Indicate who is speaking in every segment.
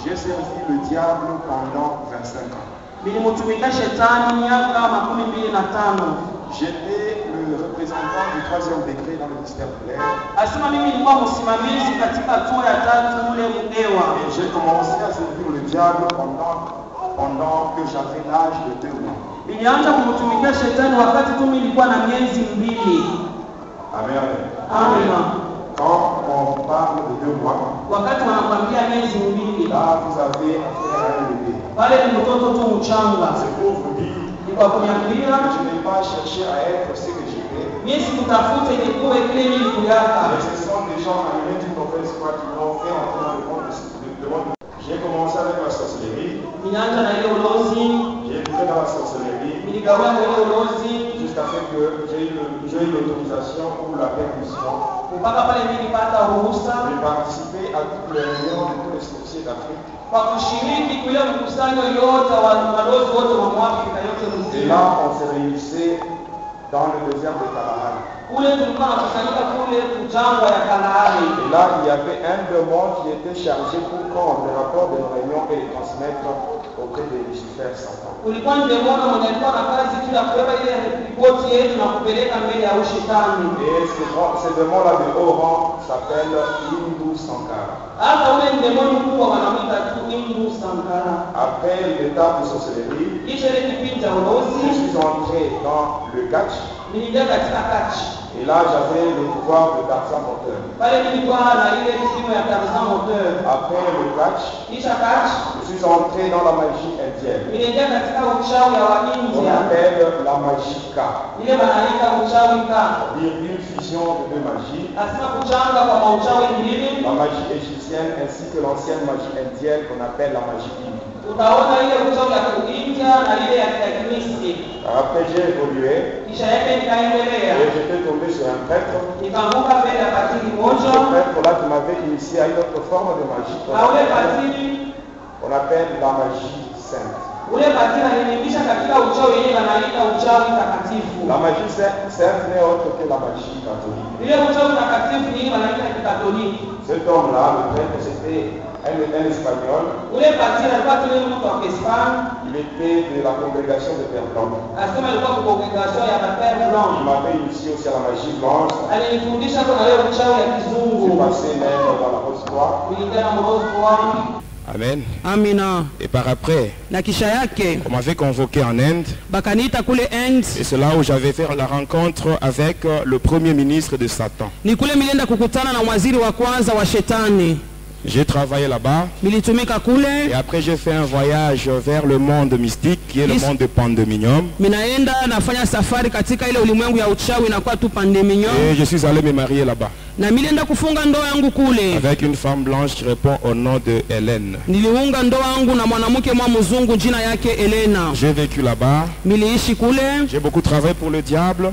Speaker 1: J'ai servi le diable pendant 25 ans. J'étais le représentant du 3e degré dans le ministère de l'air. Et j'ai commencé à servir le diable pendant que j'avais l'âge de 2 mois. Amen. Amen. Quand on parle de 2 mois, là vous avez affaire à un bébé. C'est pour vous dire que je n'ai pas cherché à être ce que j'étais. Mais ce sont des gens animés d'une mauvaise foi qui m'ont fait entrer dans le monde de monde. J'ai commencé avec la sorcellerie. J'ai écouté dans la sorcellerie. Jusqu'à ce que j'ai eu l'autorisation pour la permission de participer à toutes les réunions de tous les sorciers d'Afrique. Et là, on se réunissait dans le désert de Kalahari. Et là, il y avait un démon qui était chargé pour prendre les rapports de nos réunions et les transmettre auprès de Lucifer Satan. Et ce démon-là de haut rang s'appelle Hindu Sankara. Après l'étape de sorcellerie, je suis entré dans le catch. Et là, j'avais le pouvoir de Tarzan moteur. Après le catch, je suis entré dans la magie indienne. On appelle la magie K. C'est-à-dire une fusion de 2 magies. La magie égyptienne ainsi que l'ancienne magie indienne qu'on appelle la magie hindu. Après j'ai évolué et j'étais tombé sur un prêtre. Ce prêtre-là qui m'avait initié à une autre forme de magie qu'on appelle la magie sainte. La magie sainte n'est autre que la magie catholique. Cet homme-là, le prêtre, c'était un Espagnol. Il était de la congrégation de Père Blanc. Il m'avait initié aussi à la magie blanche. J'ai passé même dans la rose croix. Amen. Amina. Et par après, on m'avait convoqué en Inde. Et c'est là où j'avais fait la rencontre avec le premier ministre de Satan. J'ai travaillé là-bas. Et après j'ai fait un voyage vers le monde mystique qui est le monde de Pandemonium. Et je suis allé me marier là-bas avec une femme blanche qui répond au nom de Hélène. J'ai vécu là-bas. J'ai beaucoup travaillé pour le diable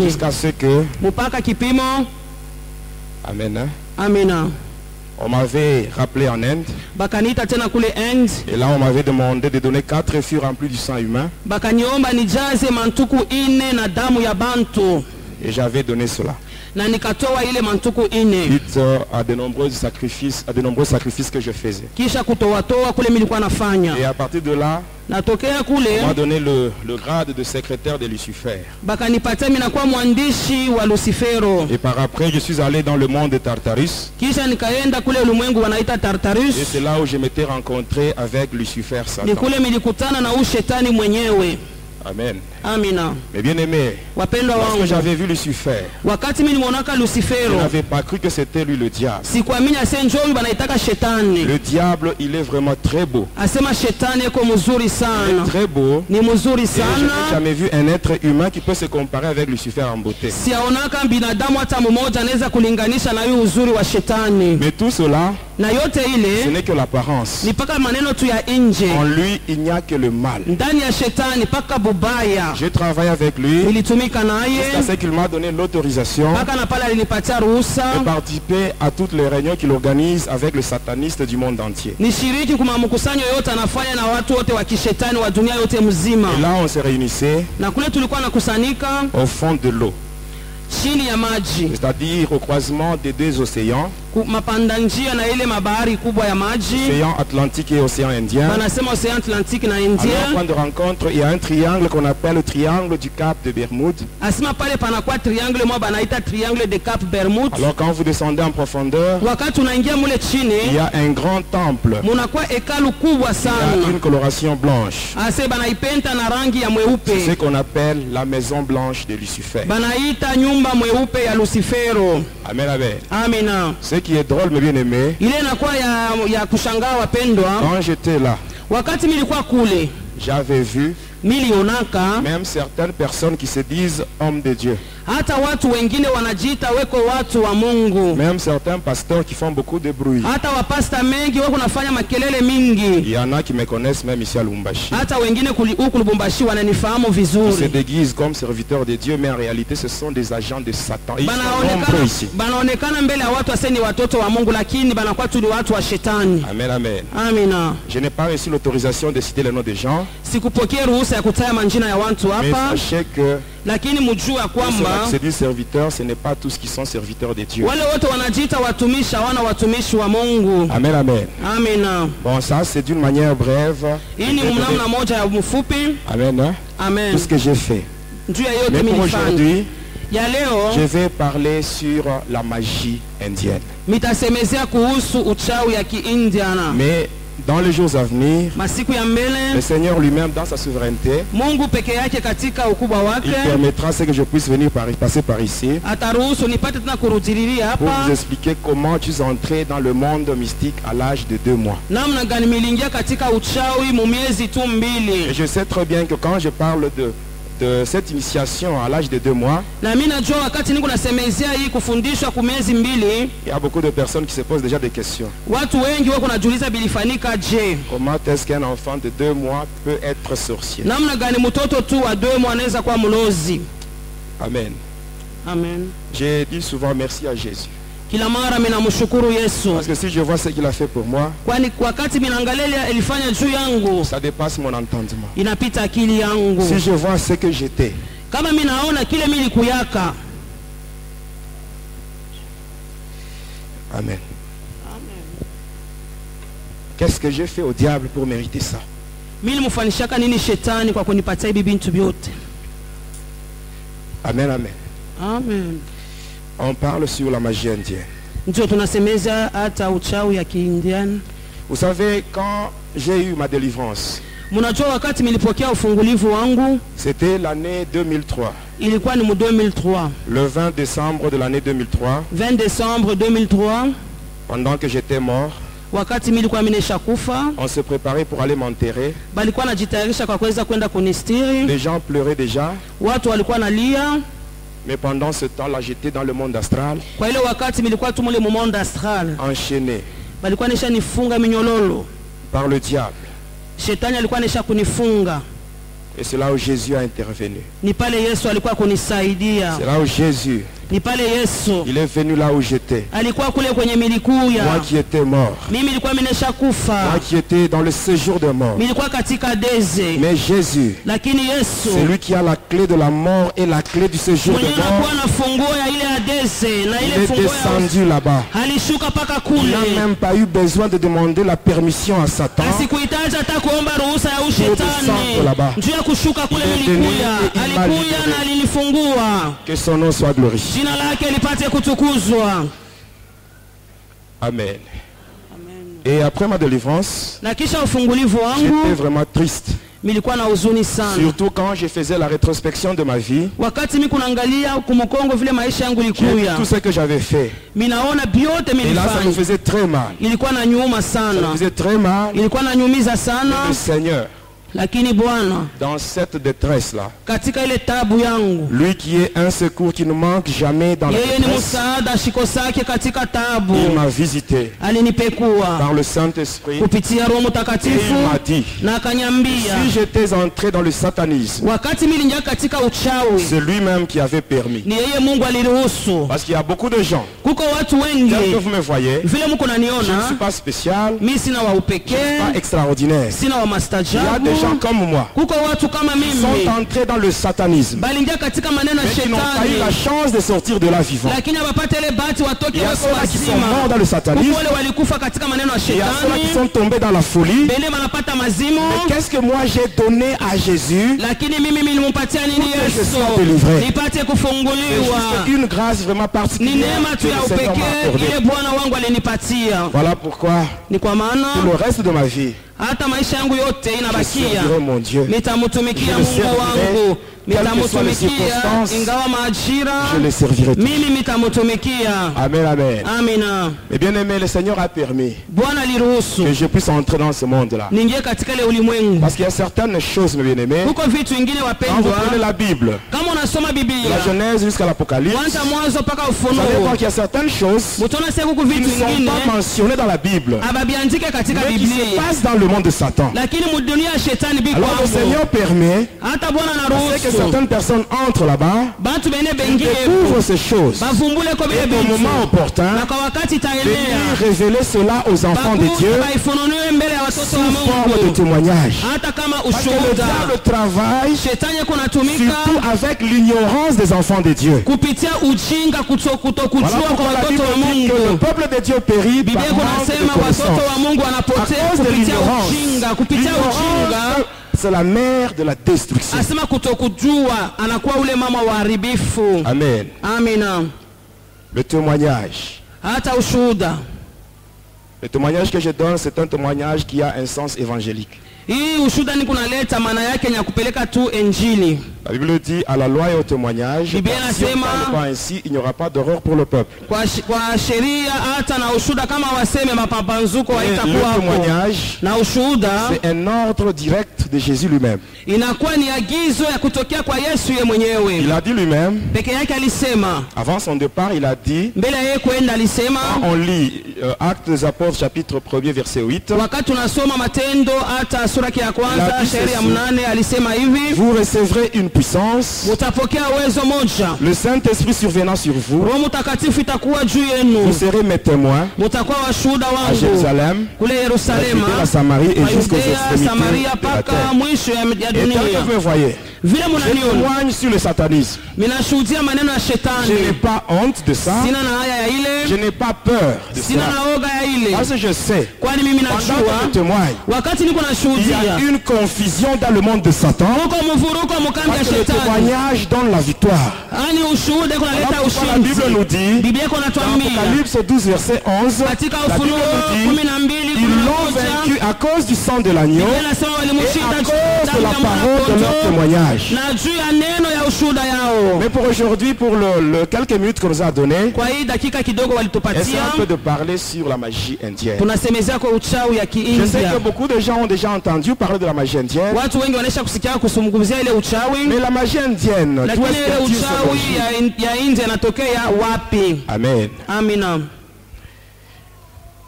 Speaker 1: jusqu'à ce que Amen. Amen. On m'avait rappelé en Inde. Et là on m'avait demandé de donner 4 fûts remplis du sang humain. Et j'avais donné cela. Suite à de nombreux sacrifices que je faisais. Et à partir de là, on m'a donné le grade de secrétaire de Lucifer. Et par après, je suis allé dans le monde de Tartarus. Et c'est là où je m'étais rencontré avec Lucifer Satan. Amen. Amina. Mais bien aimé, lorsque j'avais vu Lucifer, je n'avais pas cru que c'était lui le diable. Le diable, il est vraiment très beau. Il est très beau. Et je n'ai jamais vu un être humain qui peut se comparer avec Lucifer en beauté. Mais tout cela, ce n'est que l'apparence. En lui, il n'y a que le mal. J'ai travaillé avec lui jusqu'à ce qu'il m'a donné l'autorisation de participer à toutes les réunions qu'il organise avec les satanistes du monde entier. Et là on se réunissait au fond de l'eau, c'est-à-dire au croisement des 2 océans.
Speaker 2: mapandanjia na ile mabahari kubwa ya maji.
Speaker 1: Océan Atlantique et Océan Indien.
Speaker 2: Banasema Océan Atlantique na India.
Speaker 1: Alors, point de rencontre, il y a un triangle qu'on appelle le triangle du Cap de Bermude.
Speaker 2: Asema pale panakuwa triangle mo banaita triangle de Cap Bermude.
Speaker 1: Alors quand vous descendez en profondeur,
Speaker 2: wakati unaingia mule chini,
Speaker 1: il y a un grand temple.
Speaker 2: Munakuwa hekalu kubwa sana.
Speaker 1: Il y a une coloration blanche.
Speaker 2: Ase banaipenta na rangi ya mweupe.
Speaker 1: C'est ce qu'on appelle la maison blanche de Lucifer.
Speaker 2: Banaita nyumba mweupe ya Lucifero.
Speaker 1: Amen, amen.
Speaker 2: Amina.
Speaker 1: Ce qui est drôle, mes bien-aimés,
Speaker 2: ile inakuwa ya kushangaa wapendwa.
Speaker 1: quand j'étais là,
Speaker 2: wakati milikuwa kule,
Speaker 1: j'avais vu
Speaker 2: milionaka
Speaker 1: même certaines personnes qui se disent hommes de Dieu.
Speaker 2: Hata watu wengine wanajiita weko watu wa Mungu.
Speaker 1: Même certains pasteurs qui font beaucoup de bruit.
Speaker 2: Hata wapasta mengi wako nafanya makelele mingi.
Speaker 1: Il y en a qui me connaissent même ici à Lubumbashi.
Speaker 2: Hata wengine huku Lubumbashi wananifahamu vizuri.
Speaker 1: Ils se déguisent comme serviteurs de Dieu, mais en réalité ce sont des agents de Satan. Ils sont nombreux ici.
Speaker 2: Banaonekana mbele ya watu aseni watoto wa Mungu, lakini banakuwa tu watu wa shetani.
Speaker 1: Amen, amen.
Speaker 2: Amina.
Speaker 1: Je n'ai pas reçu l'autorisation de citer le nom des gens.
Speaker 2: Sikupokea ruhusa ya kutaja majina ya watu hapa.
Speaker 1: Mais sachez que
Speaker 2: lakini mjua kwamba
Speaker 1: c'est dit serviteurs, ce n'est pas tous qui sont serviteurs de Dieu.
Speaker 2: wale wote wanajiita watumishi wana watumishi wa Mungu.
Speaker 1: Amen, amen.
Speaker 2: Amina.
Speaker 1: Bon, ça c'est d'une manière brève.
Speaker 2: Hii ni mnamna moja ya mfupi.
Speaker 1: Amen, hein?
Speaker 2: Amen.
Speaker 1: Tout ce que j'ai fait.
Speaker 2: Mais
Speaker 1: pour aujourd'hui,
Speaker 2: ya leo
Speaker 1: je vais parler sur la magie indienne.
Speaker 2: Mitasemezea kuhusu uchawi ya Kiindiana.
Speaker 1: Mais dans les jours à venir,
Speaker 2: masiku ya mbele,
Speaker 1: le Seigneur lui-même dans sa souveraineté,
Speaker 2: Mungu peke yake katika ukubwa wake,
Speaker 1: il permettra ce que je puisse venir passer par ici
Speaker 2: ataruhusu nipate tena kurudililia hapa
Speaker 1: pour vous expliquer comment tu es entré dans le monde mystique à l'âge de 2 mois.
Speaker 2: namna gani milingia katika uchawi mu miezi tu 2.
Speaker 1: Et je sais très bien que quand je parle de cette initiation à l'âge de 2 mois,
Speaker 2: na mimi najua wakati niko nasemezea hii kufundishwa kwa miezi 2,
Speaker 1: il y a beaucoup de personnes qui se posent déjà des questions.
Speaker 2: Watu wengi wako najiuliza bilifanyika je?
Speaker 1: Comment est-ce qu'un enfant de 2 mois peut être sorcier?
Speaker 2: Namna gani mtoto tu wa 2 mois anaweza kuwa mlozi?
Speaker 1: Amen.
Speaker 2: Amen.
Speaker 1: J'ai dit souvent merci à Jésus.
Speaker 2: Kila mara mimi namshukuru Yesu.
Speaker 1: Parce que si je vois ce qu'il a fait pour moi,
Speaker 2: kwani wakati mimi naangalia ilifanya juu yangu,
Speaker 1: ça dépasse mon entendement.
Speaker 2: Inapita akili yangu.
Speaker 1: Si je vois ce que j'étais,
Speaker 2: kama mimi naona kile mimi nilikuyaka.
Speaker 1: Amen. Amen. Qu'est-ce que j'ai fait au diable pour mériter ça?
Speaker 2: Mimi nimfanishaka nini shetani kwa kunipatia hivi bintu vyote?
Speaker 1: Amen, amen.
Speaker 2: Amen.
Speaker 1: On parle sur la magie indienne.
Speaker 2: Ndio tunasemeza hata uchawi ya Kiindiana.
Speaker 1: Vous savez, quand j'ai eu ma délivrance,
Speaker 2: mnajua wakati nilipokea ufungulivu wangu,
Speaker 1: c'était l'année 2003.
Speaker 2: Ilikuwa ni mu 2003.
Speaker 1: Le 20 décembre de l'année 2003.
Speaker 2: 20 décembre 2003.
Speaker 1: Pendant que j'étais mort,
Speaker 2: wakati mimi nilikuwa nimeshakufa,
Speaker 1: on se préparait pour aller m'enterrer.
Speaker 2: Balikuwa najitayarisha kwa kuweza kwenda kunistiri.
Speaker 1: Les gens pleuraient déjà.
Speaker 2: Watu walikuwa nalia.
Speaker 1: Mais pendant ce temps-là, j'étais dans le monde astral.
Speaker 2: Kwa ile wakati nilikuwa tu mule mu monde astral.
Speaker 1: Enchaîné.
Speaker 2: Balikuwa nisha nifunga minyololo.
Speaker 1: Par le diable.
Speaker 2: Shetani alikuwa nisha kunifunga.
Speaker 1: Et c'est là où Jésus a intervenu.
Speaker 2: Ni pale Yesu alikuwa kunisaidia.
Speaker 1: C'est là où Jésus,
Speaker 2: ni pale Yesu,
Speaker 1: il est venu là où j'étais.
Speaker 2: Alikuwa kule kwenye milikuya.
Speaker 1: Moi qui étais mort.
Speaker 2: Mimi nilikuwa nimeshakufa.
Speaker 1: Moi qui étais dans le séjour de mort.
Speaker 2: Nilikuwa katika deze.
Speaker 1: Mais Jésus,
Speaker 2: lakini Yesu,
Speaker 1: c'est lui qui a la clé de la mort et la clé du séjour de mort. Il est descendu là-bas.
Speaker 2: Alishuka paka kule.
Speaker 1: Il n'a même pas eu besoin de demander la permission à Satan.
Speaker 2: Asikuhitaji hata kuomba ruhusa ya ushetani.
Speaker 1: Là-bas.
Speaker 2: Njoo ya kushuka kule milikuya. Alikuya na alinifungua.
Speaker 1: Que son nom soit glorifié.
Speaker 2: Jina lake lipate kutukuzwa.
Speaker 1: Amen. Et après ma délivrance,
Speaker 2: j'étais
Speaker 1: vraiment triste. Surtout quand je faisais la rétrospection de ma vie. Et tout ce que j'avais fait. Et là, ça me faisait très mal. Ça me faisait très mal. Le Seigneur, dans cette détresse là, lui qui est un secours qui ne manque jamais dans la détresse, il m'a visité par le Saint-Esprit et il m'a dit, si j'étais entré dans le satanisme, c'est lui-même qui avait permis. Parce qu'il y a beaucoup de gens, tel que vous me voyez, je ne suis pas spécial, je ne suis pas extraordinaire. Il y a des gens comme moi
Speaker 2: kuko watu kama
Speaker 1: sont
Speaker 2: mimi
Speaker 1: entrés dans le satanisme,
Speaker 2: balingia katika maneno ya
Speaker 1: mais qui n'ont pas eu la
Speaker 2: shetani
Speaker 1: chance de sortir de là vivant.
Speaker 2: lakini hawapate ile bahati watoke
Speaker 1: Il y a
Speaker 2: wako
Speaker 1: ceux-là qui sont
Speaker 2: wazima.
Speaker 1: morts dans le satanisme,
Speaker 2: Kuko wale walikufa katika maneno ya
Speaker 1: il y a ceux-là qui sont
Speaker 2: shetani
Speaker 1: tombés dans la folie.
Speaker 2: bele wanapata mazimu.
Speaker 1: Mais qu'est-ce que moi j'ai donné à Jésus?
Speaker 2: Lakini mimi nilimpatia nini
Speaker 1: Pour que je
Speaker 2: Yesu
Speaker 1: sois délivré.
Speaker 2: nipate
Speaker 1: C'est
Speaker 2: kufunguliwa?
Speaker 1: juste une grâce vraiment
Speaker 2: Ni
Speaker 1: particulière
Speaker 2: neema
Speaker 1: que
Speaker 2: tu ya
Speaker 1: le Seigneur m'a
Speaker 2: upekee
Speaker 1: accordée.
Speaker 2: ile Bwana wangu alinipatia.
Speaker 1: Voilà pourquoi
Speaker 2: Ni kwa
Speaker 1: pour
Speaker 2: maana
Speaker 1: le reste de ma vie,
Speaker 2: hata maisha yangu yote
Speaker 1: je
Speaker 2: inabakia
Speaker 1: servirai mon Dieu.
Speaker 2: nitamtumikia
Speaker 1: Je le
Speaker 2: Mungu
Speaker 1: servirai,
Speaker 2: wangu,
Speaker 1: quelles que soient les
Speaker 2: nitamtumikia
Speaker 1: circonstances,
Speaker 2: ingawa majira,
Speaker 1: Je le servirai tous.
Speaker 2: mimi nitamtumikia.
Speaker 1: Amen, amen.
Speaker 2: Amina.
Speaker 1: Et bien aimé, le Seigneur a permis
Speaker 2: Bwana aliruhusu
Speaker 1: que je puisse entrer dans ce monde-là.
Speaker 2: niingie katika ile ulimwengu.
Speaker 1: Parce qu'il y a certaines choses, mes bien-aimés,
Speaker 2: Huko vitu vingine
Speaker 1: quand vous
Speaker 2: wapendwa,
Speaker 1: prenez la Bible,
Speaker 2: kama unasoma
Speaker 1: de la
Speaker 2: Biblia
Speaker 1: Genèse jusqu'à l'Apocalypse,
Speaker 2: kwanza mwanzo mpaka
Speaker 1: vous allez voir
Speaker 2: Ufunuo,
Speaker 1: qu'il y a certaines choses
Speaker 2: mutaona sasa huko
Speaker 1: qui
Speaker 2: vitu
Speaker 1: ne sont
Speaker 2: vingine
Speaker 1: pas mentionnées dans la Bible,
Speaker 2: ababiandike katika
Speaker 1: mais qui se
Speaker 2: Biblia,
Speaker 1: passent dans le monde de Satan.
Speaker 2: lakini mudunia ya shetani biko
Speaker 1: Alors le
Speaker 2: hapo.
Speaker 1: Seigneur permet
Speaker 2: Hata Bwana
Speaker 1: c'est que
Speaker 2: anaruhusu
Speaker 1: certaines personnes entrent là-bas,
Speaker 2: bantu bene
Speaker 1: ils
Speaker 2: bengie
Speaker 1: découvrent ces choses,
Speaker 2: bavumbule ko bile
Speaker 1: et au moment
Speaker 2: vitu
Speaker 1: opportun,
Speaker 2: na kwa wakati
Speaker 1: venir
Speaker 2: itaenea
Speaker 1: révéler cela aux enfants de Dieu
Speaker 2: baifununiwe mbele ya watoto
Speaker 1: sous
Speaker 2: wa
Speaker 1: forme de
Speaker 2: Mungu,
Speaker 1: témoignage.
Speaker 2: hata kama
Speaker 1: Parce que le
Speaker 2: ushuhuda.
Speaker 1: diable travaille
Speaker 2: Shetani kunatumika
Speaker 1: surtout avec l'ignorance des enfants de Dieu.
Speaker 2: kupitia ujinga kutokujua
Speaker 1: Voilà
Speaker 2: kwa
Speaker 1: pourquoi la
Speaker 2: watoto
Speaker 1: Bible
Speaker 2: wa
Speaker 1: dit que le
Speaker 2: Mungu.
Speaker 1: peuple de Dieu périt par
Speaker 2: Biblia
Speaker 1: manque de
Speaker 2: kunasema watoto
Speaker 1: connaissance.
Speaker 2: wa Mungu
Speaker 1: À
Speaker 2: wanapotea
Speaker 1: cause de
Speaker 2: kupitia
Speaker 1: l'ignorance.
Speaker 2: ujinga, kupitia ujinga.
Speaker 1: L'ignorance, c'est la mère de la destruction.
Speaker 2: Asema kutokujua anakuwa ule mama wa haribifu.
Speaker 1: Amen.
Speaker 2: Amina.
Speaker 1: Le témoignage.
Speaker 2: Hata ushuhuda,
Speaker 1: Le témoignage que je donne, c'est un témoignage qui a un sens évangélique.
Speaker 2: hii ushuhuda ni kunaleta maana yake ni ya kupeleka tu Injili.
Speaker 1: La Bible dit à la loi et au témoignage,
Speaker 2: Biblia
Speaker 1: car si on
Speaker 2: inasema-
Speaker 1: ne parle pas ainsi, il n'y aura pas d'horreur pour le peuple.
Speaker 2: Kwa sheria hata na ushuhuda kama waseme mapambazuko
Speaker 1: Et
Speaker 2: haitakuwa
Speaker 1: le
Speaker 2: hapo.
Speaker 1: témoignage,
Speaker 2: Na ushuhuda
Speaker 1: c'est un ordre direct de Jésus lui-même.
Speaker 2: inakuwa ni agizo ya kutokea kwa Yesu ye mwenyewe.
Speaker 1: Il a dit lui-même,
Speaker 2: Peke yake alisema,
Speaker 1: avant son départ, il a dit,
Speaker 2: mbele ya yeye kwenda alisema,
Speaker 1: on lit Actes des Apôtres chapitre 1er verset 8,
Speaker 2: wakati tunasoma Matendo hata sura ya kwanza
Speaker 1: La
Speaker 2: shairi ya
Speaker 1: Bible
Speaker 2: 8 alisema hivi,
Speaker 1: vous recevrez une puissance,
Speaker 2: mutapokea uwezo moja,
Speaker 1: le Saint-Esprit survenant sur vous,
Speaker 2: Roho Mtakatifu itakuwa juu
Speaker 1: vous
Speaker 2: yenu,
Speaker 1: serez mes témoins
Speaker 2: mutakuwa washuhuda
Speaker 1: à
Speaker 2: wangu
Speaker 1: Jérusalem,
Speaker 2: kule
Speaker 1: à
Speaker 2: Yerusalema,
Speaker 1: Judée, la Samarie et jusqu'aux
Speaker 2: Yudea,
Speaker 1: extrémités
Speaker 2: Samaria
Speaker 1: de la
Speaker 2: mpaka
Speaker 1: terre.
Speaker 2: mwisho ya
Speaker 1: Et tel que
Speaker 2: dunia.
Speaker 1: vous me voyez,
Speaker 2: Vile
Speaker 1: je
Speaker 2: munaniona
Speaker 1: témoigne sur le satanisme.
Speaker 2: minashuhudia maneno ya
Speaker 1: Je n'ai
Speaker 2: shetani,
Speaker 1: pas honte de ça,
Speaker 2: sina na haya ya
Speaker 1: je
Speaker 2: ile,
Speaker 1: n'ai pas peur de
Speaker 2: sina
Speaker 1: ça.
Speaker 2: na oga ya ile,
Speaker 1: Parce que je sais,
Speaker 2: kwani mimi
Speaker 1: pendant que je
Speaker 2: najua
Speaker 1: témoigne,
Speaker 2: wakati niko
Speaker 1: il y a
Speaker 2: nashuhudia
Speaker 1: une confusion dans le monde de Satan.
Speaker 2: huko mvuruko mukambi ya
Speaker 1: Parce que le
Speaker 2: shetani,
Speaker 1: témoignage donne la victoire.
Speaker 2: ani ushuhuda
Speaker 1: Voilà
Speaker 2: kunaleta
Speaker 1: pourquoi la Bible nous
Speaker 2: ushindi.
Speaker 1: dit,
Speaker 2: Biblia iko
Speaker 1: dans
Speaker 2: natuambia
Speaker 1: Apocalypse 12 verset 11,
Speaker 2: katika
Speaker 1: la Bible
Speaker 2: Ufunuo
Speaker 1: nous dit,
Speaker 2: 12
Speaker 1: ils l'ont vaincu à cause du sang de l'agneau
Speaker 2: Biblia inasema
Speaker 1: et à
Speaker 2: walimshinda
Speaker 1: cause de la parole de leur témoignage.
Speaker 2: na juu ya neno ya ushuhuda yao.
Speaker 1: Mais pour aujourd'hui, pour le quelques minutes qu'on nous a donné,
Speaker 2: Kwa hii dakika kidogo
Speaker 1: essaie
Speaker 2: walitupatia,
Speaker 1: un peu de parler sur la magie indienne.
Speaker 2: tunasemezea kwa uchawi ya
Speaker 1: Je sais
Speaker 2: Kiindia.
Speaker 1: que beaucoup de gens ont déjà entendu parler de la magie indienne,
Speaker 2: Watu wengi wanaisha kusikia kusumgumzia ile uchawi,
Speaker 1: mais la magie indienne, d'où
Speaker 2: lakini
Speaker 1: est-ce
Speaker 2: ile
Speaker 1: qu'elle tire son
Speaker 2: uchawi
Speaker 1: origine?
Speaker 2: ya India inatokea wapi?
Speaker 1: Amen.
Speaker 2: Amina.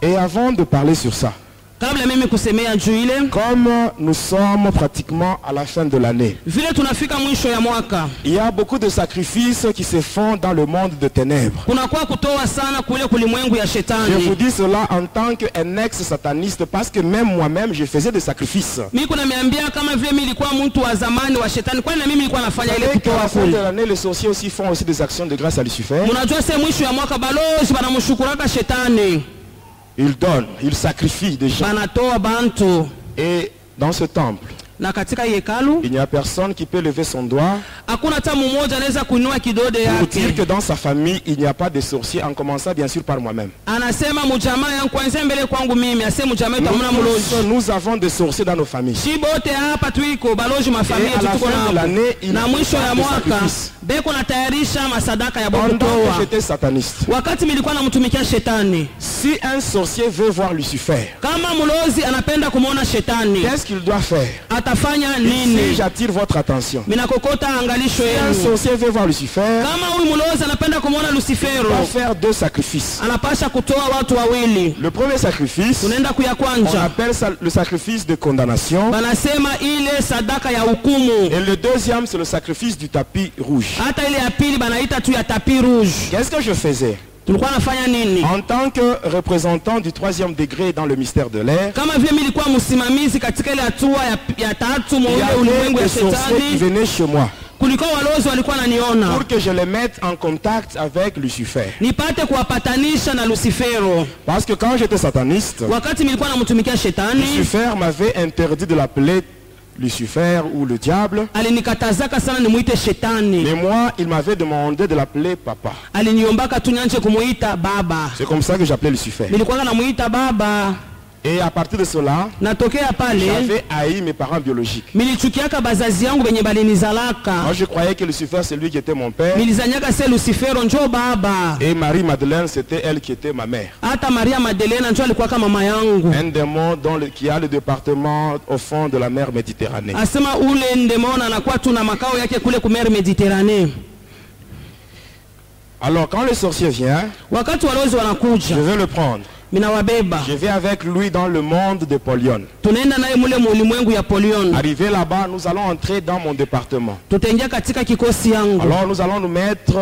Speaker 1: Et avant de parler sur ça,
Speaker 2: Kabla mimi kusemea juu ile,
Speaker 1: comme nous sommes pratiquement à la fin de l'année,
Speaker 2: vile tunafika mwisho ya mwaka,
Speaker 1: il y a beaucoup de sacrifices qui se font dans le monde de ténèbres.
Speaker 2: kunakuwa kutoa sana kule kulimwengu ya
Speaker 1: Je vous
Speaker 2: shetani.
Speaker 1: dis cela en tant qu'un ex-sataniste parce que même moi-même, je faisais des sacrifices.
Speaker 2: Mimi kunaniambia kama vile mimi nilikuwa mtu wa zamani wa shetani, kwani na mimi nilikuwa nafanya ile
Speaker 1: Et qu'à
Speaker 2: kutoa
Speaker 1: la fin de
Speaker 2: kule.
Speaker 1: l'année, les sorciers aussi font aussi des actions de grâce à Lucifer.
Speaker 2: Mnajua sasa mwisho ya mwaka balozi banamshukuraka shetani,
Speaker 1: Ils donnent, ils sacrifient des gens.
Speaker 2: banatoa bantu,
Speaker 1: Et dans ce temple,
Speaker 2: na katika hekalu
Speaker 1: il n'y a personne qui peut lever son doigt
Speaker 2: hakuna hata mmoja anaweza kuinua kidole
Speaker 1: pour dire
Speaker 2: yake.
Speaker 1: que dans sa famille, il n'y a pas de sorciers, en commençant bien sûr par moi-même.
Speaker 2: Anasema mjamaa yangu kwanza mbele kwangu mimi, asema mjamaa yetu hamna mlozi.
Speaker 1: Nous avons des sorciers dans nos familles.
Speaker 2: Si bote hapa tuiko balozi mafamilia
Speaker 1: Et à la
Speaker 2: tuko
Speaker 1: fin de
Speaker 2: nao.
Speaker 1: l'année, il
Speaker 2: Na mwisho ya
Speaker 1: des
Speaker 2: mwaka
Speaker 1: sacrifices.
Speaker 2: beko natayarisha masadaka ya
Speaker 1: Pendant que
Speaker 2: bokutoa.
Speaker 1: j'étais sataniste,
Speaker 2: Wakati nilikuwa namtumikia shetani,
Speaker 1: si un sorcier veut voir Lucifer,
Speaker 2: kama mlozi anapenda kumwona shetani,
Speaker 1: qu'est-ce qu'il doit faire?
Speaker 2: atafanya
Speaker 1: Si
Speaker 2: nini?
Speaker 1: j'attire votre attention,
Speaker 2: Minakokota angalisho
Speaker 1: si un
Speaker 2: yenu.
Speaker 1: sorcier veut voir Lucifer,
Speaker 2: Kama huyu mlozi anapenda kumwona
Speaker 1: il doit
Speaker 2: Lucifero,
Speaker 1: faire deux sacrifices.
Speaker 2: anapasha kutoa watu wawili.
Speaker 1: Le premier sacrifice,
Speaker 2: Tunaenda kuya
Speaker 1: on
Speaker 2: kwanja,
Speaker 1: appelle ça le sacrifice de condamnation.
Speaker 2: banasema ile sadaka ya hukumu.
Speaker 1: Et le deuxième, c'est le sacrifice du tapis rouge.
Speaker 2: Hata ile ya pili banaita tu ya tapi rouge.
Speaker 1: Qu'est-ce que je faisais?
Speaker 2: tulikuwa nafanya nini?
Speaker 1: En tant que représentant du 3e degré dans le mystère de l'air,
Speaker 2: Kama vile mimi nilikuwa msimamizi katika ile hatua ya tatu
Speaker 1: il y
Speaker 2: mwa
Speaker 1: avait
Speaker 2: ulimwengu ya
Speaker 1: des sorciers qui
Speaker 2: shetani,
Speaker 1: venaient chez moi
Speaker 2: kulikuwa walozi walikuwa wananiona
Speaker 1: pour que je les mette en contact avec Lucifer.
Speaker 2: nipate kuwapatanisha na Lucifero.
Speaker 1: Parce que quand j'étais sataniste,
Speaker 2: Wakati nilikuwa namtumikia shetani,
Speaker 1: Lucifer m'avait interdit de l'appeler Lucifer ou le diable.
Speaker 2: alinikatazaka sana nimuite shetani.
Speaker 1: Mais moi, il m'avait demandé de l'appeler papa.
Speaker 2: Aliniombaka tu nianze kumuita baba.
Speaker 1: C'est comme ça que j'appelais Lucifer.
Speaker 2: Nilikuwa namuita baba.
Speaker 1: Et à partir de cela,
Speaker 2: Natokea pale
Speaker 1: j'avais haï mes parents biologiques.
Speaker 2: milichukiaka bazazi yangu benye balinizalaka.
Speaker 1: Moi, je croyais que Lucifer, c'est lui qui était mon père.
Speaker 2: Nilizanyaka se Lucifero njo baba.
Speaker 1: Et Marie-Madeleine, c'était elle qui était ma mère.
Speaker 2: Hata Maria Madelena njo alikuwa kama mama yangu.
Speaker 1: Un démon qui a le département au fond de la mer Méditerranée.
Speaker 2: Asema ule ndemona anakuwa tu na makao yake kule ku mer Mediterranee.
Speaker 1: Alors, quand le sorcier vient,
Speaker 2: Wakati walozi wanakuja,
Speaker 1: je vais le prendre.
Speaker 2: minawabeba.
Speaker 1: Je vais avec lui dans le monde de Polion.
Speaker 2: Tunaenda naye mule mulimwengu ya Polion.
Speaker 1: Arrivé là-bas, nous allons entrer dans mon département.
Speaker 2: Tutaingia katika kikosi yangu.
Speaker 1: Alors, nous allons nous mettre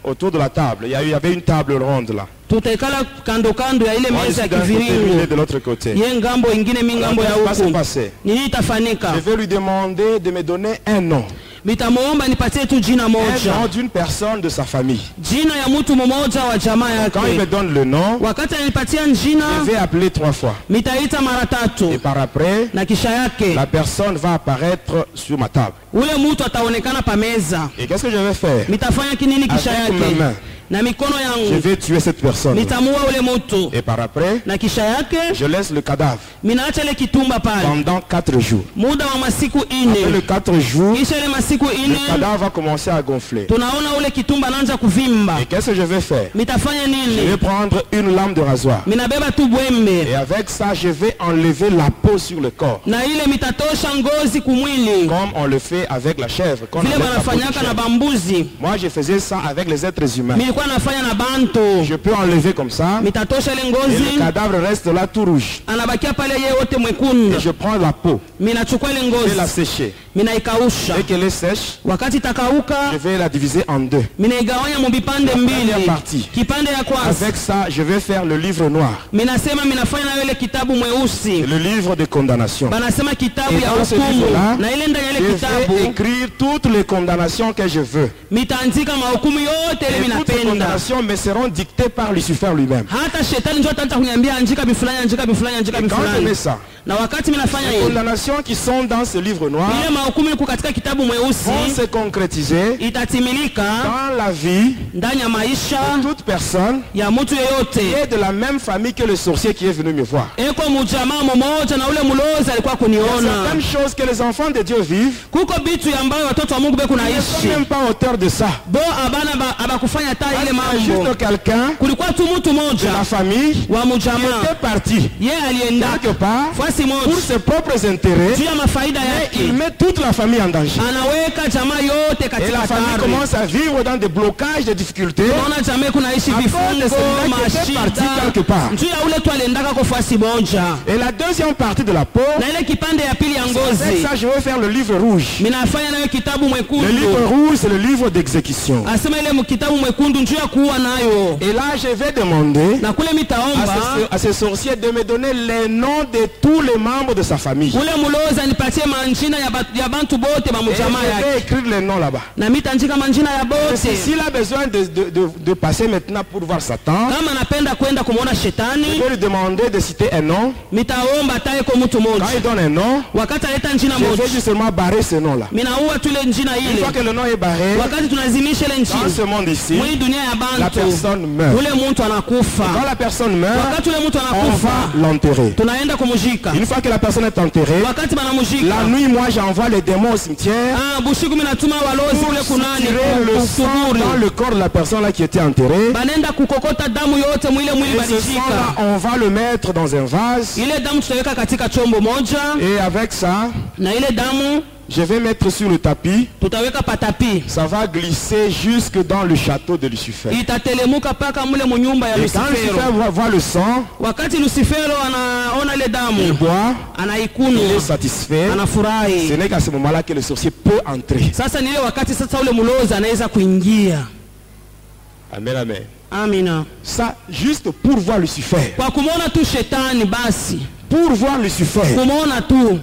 Speaker 1: autour de la table. Il y avait une table ronde là.
Speaker 2: Tutaikala kando kando ya ile
Speaker 1: Moi, je
Speaker 2: meza ya
Speaker 1: suis d'un côté, lui, il est
Speaker 2: kiviringo.
Speaker 1: de l'autre côté.
Speaker 2: Ye ngambo ingine mi
Speaker 1: Alors,
Speaker 2: ngambo ya
Speaker 1: qu'est-ce qui va se
Speaker 2: huku.
Speaker 1: passer?
Speaker 2: Nini itafanika?
Speaker 1: Je vais lui demander de me donner un nom.
Speaker 2: Mitamuomba nipatie tu jina
Speaker 1: Un nom
Speaker 2: moja.
Speaker 1: d'une personne de sa famille.
Speaker 2: Jina ya mtu mmoja wa jamaa
Speaker 1: Quand il me
Speaker 2: yake.
Speaker 1: donne le nom,
Speaker 2: Wakati ananipatia jina,
Speaker 1: je vais appeler 3 fois.
Speaker 2: mitaita mara tatu.
Speaker 1: Et par après,
Speaker 2: Na kisha yake,
Speaker 1: la personne va apparaître sur ma table.
Speaker 2: ule mtu ataonekana pa meza.
Speaker 1: Et qu'est-ce que je vais faire?
Speaker 2: Mitafanya kinini kisha
Speaker 1: Avec mes
Speaker 2: yake?
Speaker 1: mains,
Speaker 2: Na mikono
Speaker 1: je
Speaker 2: yangu.
Speaker 1: vais tuer cette personne.
Speaker 2: Nitamuua ule mtu.
Speaker 1: Et par après,
Speaker 2: Na kisha yake,
Speaker 1: je laisse le cadavre
Speaker 2: minaacha ile kitumba pale.
Speaker 1: pendant 4 jours.
Speaker 2: Muda wa masiku
Speaker 1: Après les
Speaker 2: ine.
Speaker 1: 4 jours,
Speaker 2: Kisha ile masiku
Speaker 1: le
Speaker 2: ine,
Speaker 1: cadavre va commencer à gonfler.
Speaker 2: tunaona ule kitumba anaanza kuvimba.
Speaker 1: Et qu'est-ce que je vais faire?
Speaker 2: Mitafanya
Speaker 1: Je
Speaker 2: nini?
Speaker 1: vais prendre une lame de rasoir.
Speaker 2: Minabeba tu bwembe.
Speaker 1: Et avec ça, je vais enlever la peau sur le corps.
Speaker 2: Na ile mitatosha ngozi kumwili.
Speaker 1: Comme on le fait avec la chèvre. Quand on
Speaker 2: Vile
Speaker 1: enlève la peau du
Speaker 2: banafanyaka na
Speaker 1: chèvre.
Speaker 2: bambuzi.
Speaker 1: Moi, je faisais ça avec les êtres humains.
Speaker 2: Milikuwa nafanya na bantu.
Speaker 1: Je peux enlever comme ça.
Speaker 2: Mitatosha ile
Speaker 1: Et le
Speaker 2: ngozi.
Speaker 1: cadavre reste là tout rouge.
Speaker 2: Anabakia pale yeye wote mwekundu.
Speaker 1: Et je prends la peau.
Speaker 2: Minachukua ile
Speaker 1: Je vais la
Speaker 2: ngozi.
Speaker 1: sécher.
Speaker 2: Minaikausha.
Speaker 1: Dès qu'elle est sèche,
Speaker 2: Wakati
Speaker 1: je
Speaker 2: itakauka,
Speaker 1: vais la diviser en 2.
Speaker 2: minaigawanya mubipande
Speaker 1: première
Speaker 2: mbili.
Speaker 1: partie.
Speaker 2: Kipande ya kwanza,
Speaker 1: Avec ça, je vais faire le livre noir.
Speaker 2: minasema minafanya nayo ile kitabu mweusi.
Speaker 1: Le livre de condamnation.
Speaker 2: Banasema kitabu
Speaker 1: Et
Speaker 2: ya
Speaker 1: dans ce
Speaker 2: hukumu.
Speaker 1: livre-là,
Speaker 2: Na ile ndani ya
Speaker 1: Je
Speaker 2: ile
Speaker 1: vais
Speaker 2: kitabu,
Speaker 1: écrire toutes les condamnations que je veux.
Speaker 2: mitaandika mahukumu yote ile
Speaker 1: Et toutes les
Speaker 2: minapenda.
Speaker 1: condamnations me seront dictées par Lucifer lui-même.
Speaker 2: Hata shetani ndio ataanza kuniambia andika bifulani, andika bifulani, andika
Speaker 1: Et quand je
Speaker 2: bifulani.
Speaker 1: mets ça,
Speaker 2: Na wakati minafanya
Speaker 1: les
Speaker 2: hiyo,
Speaker 1: condamnations qui sont dans ce livre noir
Speaker 2: ile mahukumu iko katika kitabu
Speaker 1: vont
Speaker 2: mweusi
Speaker 1: se concrétiser
Speaker 2: itatimilika
Speaker 1: dans la vie
Speaker 2: ndani ya maisha
Speaker 1: de toute personne
Speaker 2: ya mtu
Speaker 1: qui
Speaker 2: yeyote.
Speaker 1: est de la même famille que le sorcier qui est venu me voir.
Speaker 2: Eko mujamaa mmoja na ule mlozi alikuwa
Speaker 1: Il y a
Speaker 2: kuniona.
Speaker 1: certaines choses que les enfants de Dieu vivent,
Speaker 2: Kuko bitu ambayo watoto wa Mungu beko
Speaker 1: ils ne sont
Speaker 2: naishi.
Speaker 1: même pas auteurs de ça.
Speaker 2: Bo abana abakufanya hata ile
Speaker 1: Il y a
Speaker 2: mambo.
Speaker 1: juste quelqu'un
Speaker 2: Kulikuwa tu mtu
Speaker 1: de
Speaker 2: mmoja
Speaker 1: la famille
Speaker 2: wa
Speaker 1: qui
Speaker 2: mujamaa.
Speaker 1: était parti
Speaker 2: Yeye alienda
Speaker 1: quelque part
Speaker 2: fasi
Speaker 1: pour
Speaker 2: moja
Speaker 1: ses propres intérêts.
Speaker 2: juu ya mafaida
Speaker 1: Il
Speaker 2: yake.
Speaker 1: met toute la famille en danger.
Speaker 2: Anaweka jamaa yote
Speaker 1: Et
Speaker 2: katika
Speaker 1: la famille
Speaker 2: hatari.
Speaker 1: commence à vivre dans des blocages, des difficultés.
Speaker 2: Unaona jamaa kunaishi
Speaker 1: À cause de
Speaker 2: vifungo,
Speaker 1: celui-là qui était parti quelque part.
Speaker 2: mashida. Juu ya ule tu aliendaka kwa fasi moja.
Speaker 1: Et la deuxième partie de la peau,
Speaker 2: Na ile kipande ya pili ya
Speaker 1: avec
Speaker 2: ngozi
Speaker 1: ça je vais faire le livre rouge.
Speaker 2: minafanya nayo kitabu
Speaker 1: Le
Speaker 2: mwekundu.
Speaker 1: livre rouge, c'est le livre d'exécution.
Speaker 2: Asema ile kitabu mwekundu njuu ya kuua nayo.
Speaker 1: Et là, je vais demander
Speaker 2: Na kule mitaomba
Speaker 1: à ce sorcier de me donner les noms de tous les membres de sa famille.
Speaker 2: ule muloza nipatie manjina ya bantu bote ba
Speaker 1: Et
Speaker 2: mujamaa
Speaker 1: je vais
Speaker 2: yake.
Speaker 1: écrire les noms là-bas.
Speaker 2: Na mitanjika manjina ya bote.
Speaker 1: S'il a besoin de passer maintenant pour voir Satan,
Speaker 2: Kama napenda kwenda kumuona
Speaker 1: je
Speaker 2: shetani,
Speaker 1: vais lui demander de citer un nom.
Speaker 2: mitaomba taye kwa mtu
Speaker 1: Quand
Speaker 2: moja.
Speaker 1: il donne un nom,
Speaker 2: Wakati aleta njina
Speaker 1: je
Speaker 2: moja,
Speaker 1: vais justement barrer ce nom-là.
Speaker 2: minaua tu ile njina
Speaker 1: Une
Speaker 2: ile.
Speaker 1: fois que le nom est barré,
Speaker 2: Wakati tunazimisha ile
Speaker 1: dans ce
Speaker 2: njina,
Speaker 1: monde ici,
Speaker 2: mwi dunia ya
Speaker 1: la
Speaker 2: bantu,
Speaker 1: personne meurt.
Speaker 2: ule mtu anakufa.
Speaker 1: Quand la personne meurt,
Speaker 2: Wakati ule mtu
Speaker 1: on
Speaker 2: anakufa,
Speaker 1: va l'enterrer.
Speaker 2: tunaenda kumujika.
Speaker 1: Une fois que la personne est enterrée,
Speaker 2: Wakati banamujika,
Speaker 1: la nuit, moi, j'envoie les démons au cimetière
Speaker 2: bushiku minatuma walozi
Speaker 1: pour
Speaker 2: ule kunani
Speaker 1: tirer le sang
Speaker 2: kusuburi.
Speaker 1: dans le corps de la personne là qui était enterrée.
Speaker 2: Banenda kukokota damu yote mwile mwili
Speaker 1: Et ce sang-là,
Speaker 2: balishika.
Speaker 1: on va le mettre dans un vase.
Speaker 2: Ile damu tutaweka katika chombo moja,
Speaker 1: Et avec ça,
Speaker 2: na ile damu
Speaker 1: je vais mettre sur le tapis.
Speaker 2: tutaweka patapi.
Speaker 1: Ça va glisser jusque dans le château de Lucifer.
Speaker 2: Itatelemuka paka mule munyumba ya
Speaker 1: Et quand Lucifer
Speaker 2: Lucifero.
Speaker 1: voit le sang,
Speaker 2: Wakati Lucifero anaona ile
Speaker 1: il
Speaker 2: damu,
Speaker 1: boit, il est
Speaker 2: anaikunywa,
Speaker 1: satisfait. Ce
Speaker 2: anafurahi.
Speaker 1: n'est qu'à ce moment-là que le sorcier peut entrer.
Speaker 2: Sasa ni ile wakati sasa ule mulozi anaweza kuingia.
Speaker 1: Amen, amen.
Speaker 2: Amina.
Speaker 3: Ça, juste pour voir Lucifer.
Speaker 2: Kwa kumona tu shetani basi.
Speaker 3: Pour voir Lucifer.
Speaker 2: Kumona tu.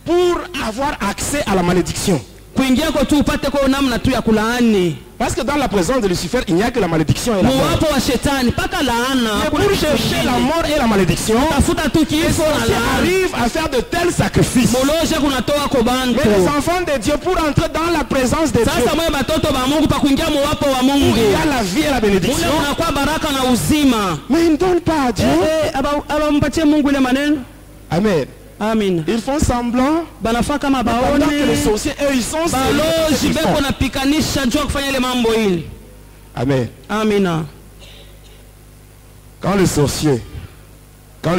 Speaker 3: Pour avoir accès à la malédiction.
Speaker 2: Kuingia kwa tu upate kwa namna tu ya kulaani.
Speaker 3: Parce que dans la présence de Lucifer, il n'y a que la malédiction et la mort.
Speaker 2: Muwapo wa shetani paka laana.
Speaker 3: Et pour chercher la mort et la malédiction,
Speaker 2: tafuta tu
Speaker 3: les
Speaker 2: kifo na
Speaker 3: sorciers
Speaker 2: laana.
Speaker 3: arrivent à faire de tels sacrifices.
Speaker 2: Moloje kunatoa kwa bantu.
Speaker 3: Mais les enfants de Dieu, pour entrer dans la présence de Dieu,
Speaker 2: Sasa mwe batoto ba Mungu pa kuingia muwapo wa Mungu.
Speaker 3: il y a la vie et la bénédiction.
Speaker 2: Mule unakuwa baraka na uzima.
Speaker 3: Mais ils ne donnent pas à Dieu.
Speaker 2: Aba mpatie Mungu ile maneno.
Speaker 3: Amen.
Speaker 2: Amen.
Speaker 3: Ils font semblant.
Speaker 2: Banafaa kama
Speaker 3: Pendant que les
Speaker 2: baone.
Speaker 3: sorciers, eux, ils sont
Speaker 2: Baloji
Speaker 3: sérieux.
Speaker 2: beko na pikanisha jua kufanya ile mambo hili.
Speaker 3: Amen.
Speaker 2: Amina.
Speaker 3: Quand les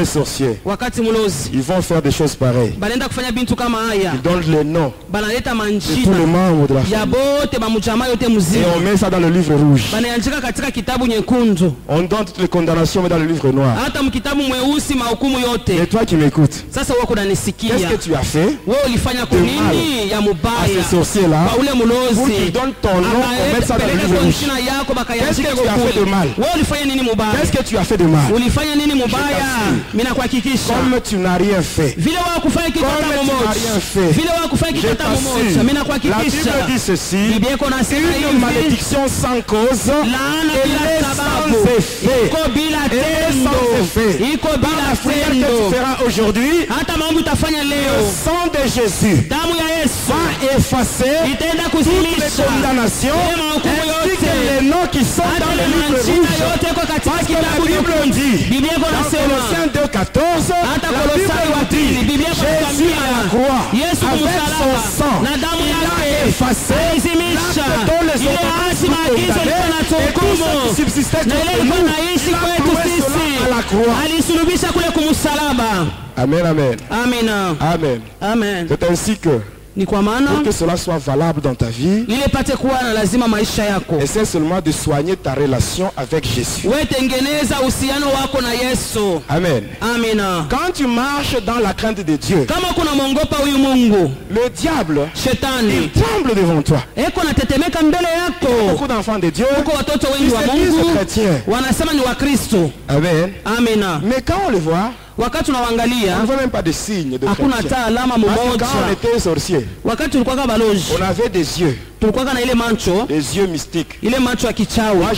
Speaker 3: sorciers,
Speaker 2: Wakati mulozi
Speaker 3: ils vont faire des choses pareilles.
Speaker 2: banaenda kufanya bintu kama haya.
Speaker 3: Ils donnent les noms
Speaker 2: Banaleta
Speaker 3: de tous les
Speaker 2: manjina
Speaker 3: membres de la
Speaker 2: ya
Speaker 3: famille.
Speaker 2: bote bamujama yote
Speaker 3: Et
Speaker 2: mzima.
Speaker 3: on met ça dans le livre rouge.
Speaker 2: Banaandika katika kitabu nyekundu.
Speaker 3: On donne toutes les condamnations, mais dans le livre noir.
Speaker 2: Hata mkitabu mweusi mahukumu
Speaker 3: Et
Speaker 2: yote.
Speaker 3: toi qui m'écoutes,
Speaker 2: Sasa wewe kunanisikia.
Speaker 3: qu'est-ce que tu as fait
Speaker 2: Wewe ulifanya kwa nini ya
Speaker 3: à
Speaker 2: mubaya?
Speaker 3: ces sorciers-là
Speaker 2: Kwa ule
Speaker 3: pour
Speaker 2: mulozi.
Speaker 3: qu'ils donnent ton nom, qu'on mette ça dans le
Speaker 2: Peleka
Speaker 3: livre
Speaker 2: kwa
Speaker 3: rouge?
Speaker 2: jina yako
Speaker 3: Qu'est-ce
Speaker 2: bakayaandika
Speaker 3: que tu as
Speaker 2: kwa
Speaker 3: fait de mal?
Speaker 2: wewe ulifanya nini mubaya?
Speaker 3: Qu'est-ce que tu as fait de mal?
Speaker 2: Ulifanya nini mubaya? Mimi nakuhakikisha.
Speaker 3: Comme tu n'as rien fait.
Speaker 2: Vile wao kufanya kitu hata
Speaker 3: Comme tu n'as
Speaker 2: mmoja.
Speaker 3: rien fait.
Speaker 2: Vile wao kufanya kitu
Speaker 3: Je
Speaker 2: hata mmoja.
Speaker 3: t'assure,
Speaker 2: Mimi
Speaker 3: la
Speaker 2: nakuhakikisha.
Speaker 3: Bible dit ceci,
Speaker 2: Biblia iko nasema
Speaker 3: une
Speaker 2: hivi.
Speaker 3: malédiction sans cause,
Speaker 2: Laana
Speaker 3: elle
Speaker 2: bila
Speaker 3: est
Speaker 2: sababu.
Speaker 3: sans effet.
Speaker 2: Iko bila
Speaker 3: Elle est
Speaker 2: tendo.
Speaker 3: sans effet.
Speaker 2: Iko
Speaker 3: Par
Speaker 2: bila
Speaker 3: la prière que
Speaker 2: tendo.
Speaker 3: tu feras aujourd'hui,
Speaker 2: Hata mambo utafanya
Speaker 3: le
Speaker 2: leo.
Speaker 3: sang de Jésus
Speaker 2: Damu ya Yesu
Speaker 3: va effacer
Speaker 2: itaenda
Speaker 3: toutes les
Speaker 2: kuzimisha
Speaker 3: condamnations
Speaker 2: ile mahukumu
Speaker 3: ainsi que
Speaker 2: yote.
Speaker 3: les noms qui sont
Speaker 2: Hata
Speaker 3: dans
Speaker 2: ile
Speaker 3: le livre
Speaker 2: manjina
Speaker 3: rouge.
Speaker 2: yote iko katika
Speaker 3: Parce que la
Speaker 2: kitabu
Speaker 3: Bible
Speaker 2: nyekundu.
Speaker 3: dit,
Speaker 2: Biblia iko
Speaker 3: dans
Speaker 2: nasema
Speaker 3: Colossiens 2,14,
Speaker 2: hata
Speaker 3: la
Speaker 2: Kolosai wa
Speaker 3: Bible
Speaker 2: pili
Speaker 3: dit,
Speaker 2: Biblia iko
Speaker 3: Jésus à la croix,
Speaker 2: Yesu
Speaker 3: avec son
Speaker 2: kumsalaba
Speaker 3: sang,
Speaker 2: na damu
Speaker 3: il a
Speaker 2: yake
Speaker 3: effacé
Speaker 2: alizimisha
Speaker 3: l'acte dont les
Speaker 2: ile
Speaker 3: ordonnances
Speaker 2: hasi
Speaker 3: nous
Speaker 2: maagizo ilikuwa na
Speaker 3: condamnaient, et tout ce qui
Speaker 2: hukumu
Speaker 3: subsistait
Speaker 2: na ile
Speaker 3: contre
Speaker 2: ilikuwa
Speaker 3: nous,
Speaker 2: naishi
Speaker 3: il a
Speaker 2: kwetu
Speaker 3: cloué cela à la
Speaker 2: sisi
Speaker 3: croix.
Speaker 2: alisulubisha kule kumsalaba.
Speaker 3: Amen, amen.
Speaker 2: Amina.
Speaker 3: Amen.
Speaker 2: Amen.
Speaker 3: C'est ainsi que,
Speaker 2: Ni kwa maana
Speaker 3: pour que cela soit valable dans ta vie,
Speaker 2: ile pate kuwa na lazima maisha yako.
Speaker 3: essaie seulement de soigner ta relation avec Jésus.
Speaker 2: Wewe tengeneza uhusiano wako na Yesu.
Speaker 3: Amen.
Speaker 2: Amina.
Speaker 3: Quand tu marches dans la crainte de Dieu,
Speaker 2: Kama kuna mwongopa huyu Mungu,
Speaker 3: le diable, il
Speaker 2: shetani
Speaker 3: tremble devant toi.
Speaker 2: eko natetemeka mbele yako.
Speaker 3: Beaucoup d'enfants de Dieu,
Speaker 2: Huko watoto
Speaker 3: ils
Speaker 2: wengi wa
Speaker 3: se disent
Speaker 2: Mungu
Speaker 3: chrétiens.
Speaker 2: wanasema ni Wakristo.
Speaker 3: Amen.
Speaker 2: Amina.
Speaker 3: Mais quand on le voit,
Speaker 2: Wakati
Speaker 3: on ne
Speaker 2: unawaangalia
Speaker 3: voit même pas de signes de
Speaker 2: hakuna
Speaker 3: chrétien.
Speaker 2: hata alama
Speaker 3: Parce que quand on
Speaker 2: mmoja.
Speaker 3: était sorcier,
Speaker 2: Wakati tulikuwa kama balozi,
Speaker 3: on avait des yeux
Speaker 2: tulikuwa na ile macho,
Speaker 3: mystiques.
Speaker 2: ile macho ya kichawi.
Speaker 3: Moi,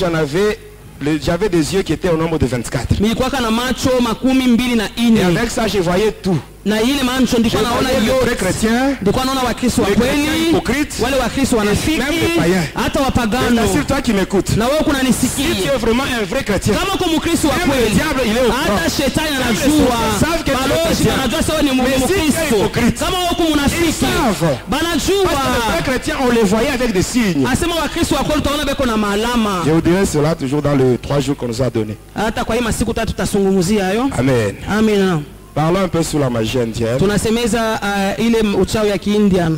Speaker 3: j'avais des yeux qui étaient au nombre de 24.
Speaker 2: Nilikuwa na macho 24.
Speaker 3: Et avec ça, je voyais tout.
Speaker 2: Na ile macho
Speaker 3: Je
Speaker 2: ndiko naona
Speaker 3: voyais les vrais
Speaker 2: yote.
Speaker 3: chrétiens,
Speaker 2: Ndiko naona Wakristo wa
Speaker 3: les chrétiens
Speaker 2: kweli,
Speaker 3: hypocrites,
Speaker 2: wale Wakristo wanafiki,
Speaker 3: même les païens.
Speaker 2: hata
Speaker 3: et
Speaker 2: wapagano.
Speaker 3: assure-toi qui m'écoute.
Speaker 2: Na wewe
Speaker 3: Si tu
Speaker 2: kunanisikia.
Speaker 3: es vraiment un vrai chrétien,
Speaker 2: Kama uko Mkristo wa
Speaker 3: même le
Speaker 2: kweli,
Speaker 3: diable, il est au courant.
Speaker 2: hata shetani
Speaker 3: Même les
Speaker 2: anajua,
Speaker 3: sorciers savent que tu es
Speaker 2: balozi
Speaker 3: chrétien.
Speaker 2: wanajua sawa ni
Speaker 3: Mais si tu es
Speaker 2: Mkristo.
Speaker 3: hypocrite,
Speaker 2: Kama uko
Speaker 3: ils
Speaker 2: mnafiki,
Speaker 3: savent. Parce que les vrais
Speaker 2: banajua.
Speaker 3: chrétiens, on les voyait avec des signes.
Speaker 2: Asema Wakristo wa kweli utaona beko na maalama.
Speaker 3: Je vous dirai cela toujours dans les 3 jours qu'on nous a donnés.
Speaker 2: Hata kwa hii masiku tatu tutazungumzia hayo.
Speaker 3: Amen.
Speaker 2: Amina.
Speaker 3: Parlons un peu sur la magie indienne.
Speaker 2: Tunasemeza ile uchawi ya Kiindia.